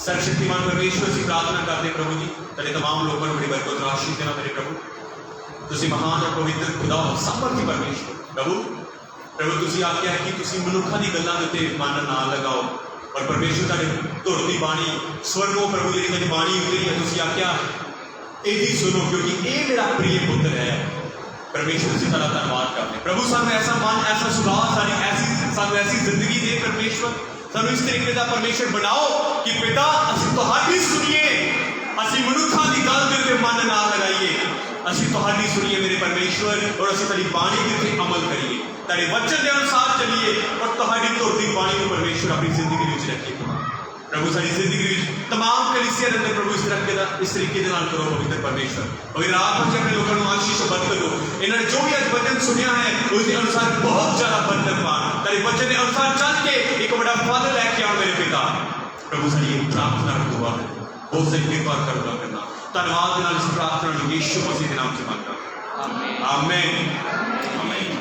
सर्वशक्तिमान परमेश्वर से प्रार्थना करते प्रभु जी तेरे तमाम लोगों को बड़ी बरकत और आशीष देना मेरे प्रभु। तुसी महान और पवित्र खुदा सामर्थी परमेश्वर प्रभु तुसी आख्या है कि तुसी मनुखा दी गल्लां दे उत्ते मन ना लगाओ और परमेश्वर तुहाडे धुर दी बाणी स्वर्गों प्रभु जी दी बाणी उतरी है तुसी आख्या एदी सुनो क्योंकि ये मेरा प्रिय पुत्र है। परमेश्वर से तेरा धन्यवाद करते प्रभु सानू ऐसा मन ऐसा सुभाव सानू ऐसी जिंदगी दे परमेश्वर सानू इस तरीके का परमेश्वर बनाओ कि पिता असीं तुहाडी सुनिए असीं मनुखा दी गल दे उत्ते मन ना लगाइए असीं तुहाडी सुनिए मेरे परमेश्वर और असीं तेरी बाणी दे उत्ते अमल करिए तेरे वचन के अनुसार चलिए और तुहाडी धुर दी बाणी नूं परमेश्वर अपनी जिंदगी विच रखिए प्रभु सारी जिंदगी विच तमाम कलीसिया दे अंदर प्रभु इस तरीके दे नाल करो पवित्र परमेश्वर और रात भर अपने लोगों को आशीष बरकत दो इन्होंने जो भी आज वचन सुनिया है उसके अनुसार बहुत ज्यादा बरकत पान तेरे वचन के अनुसार चल के एक बड़ा फल लेके आओ मेरे पिता प्रभु सारी प्रार्थना दुआ है बहुत सारी कृपा करना करना धन्यवाद इस प्रार्थना यीशु मसीह के नाम से मांगता आमीन आमीन।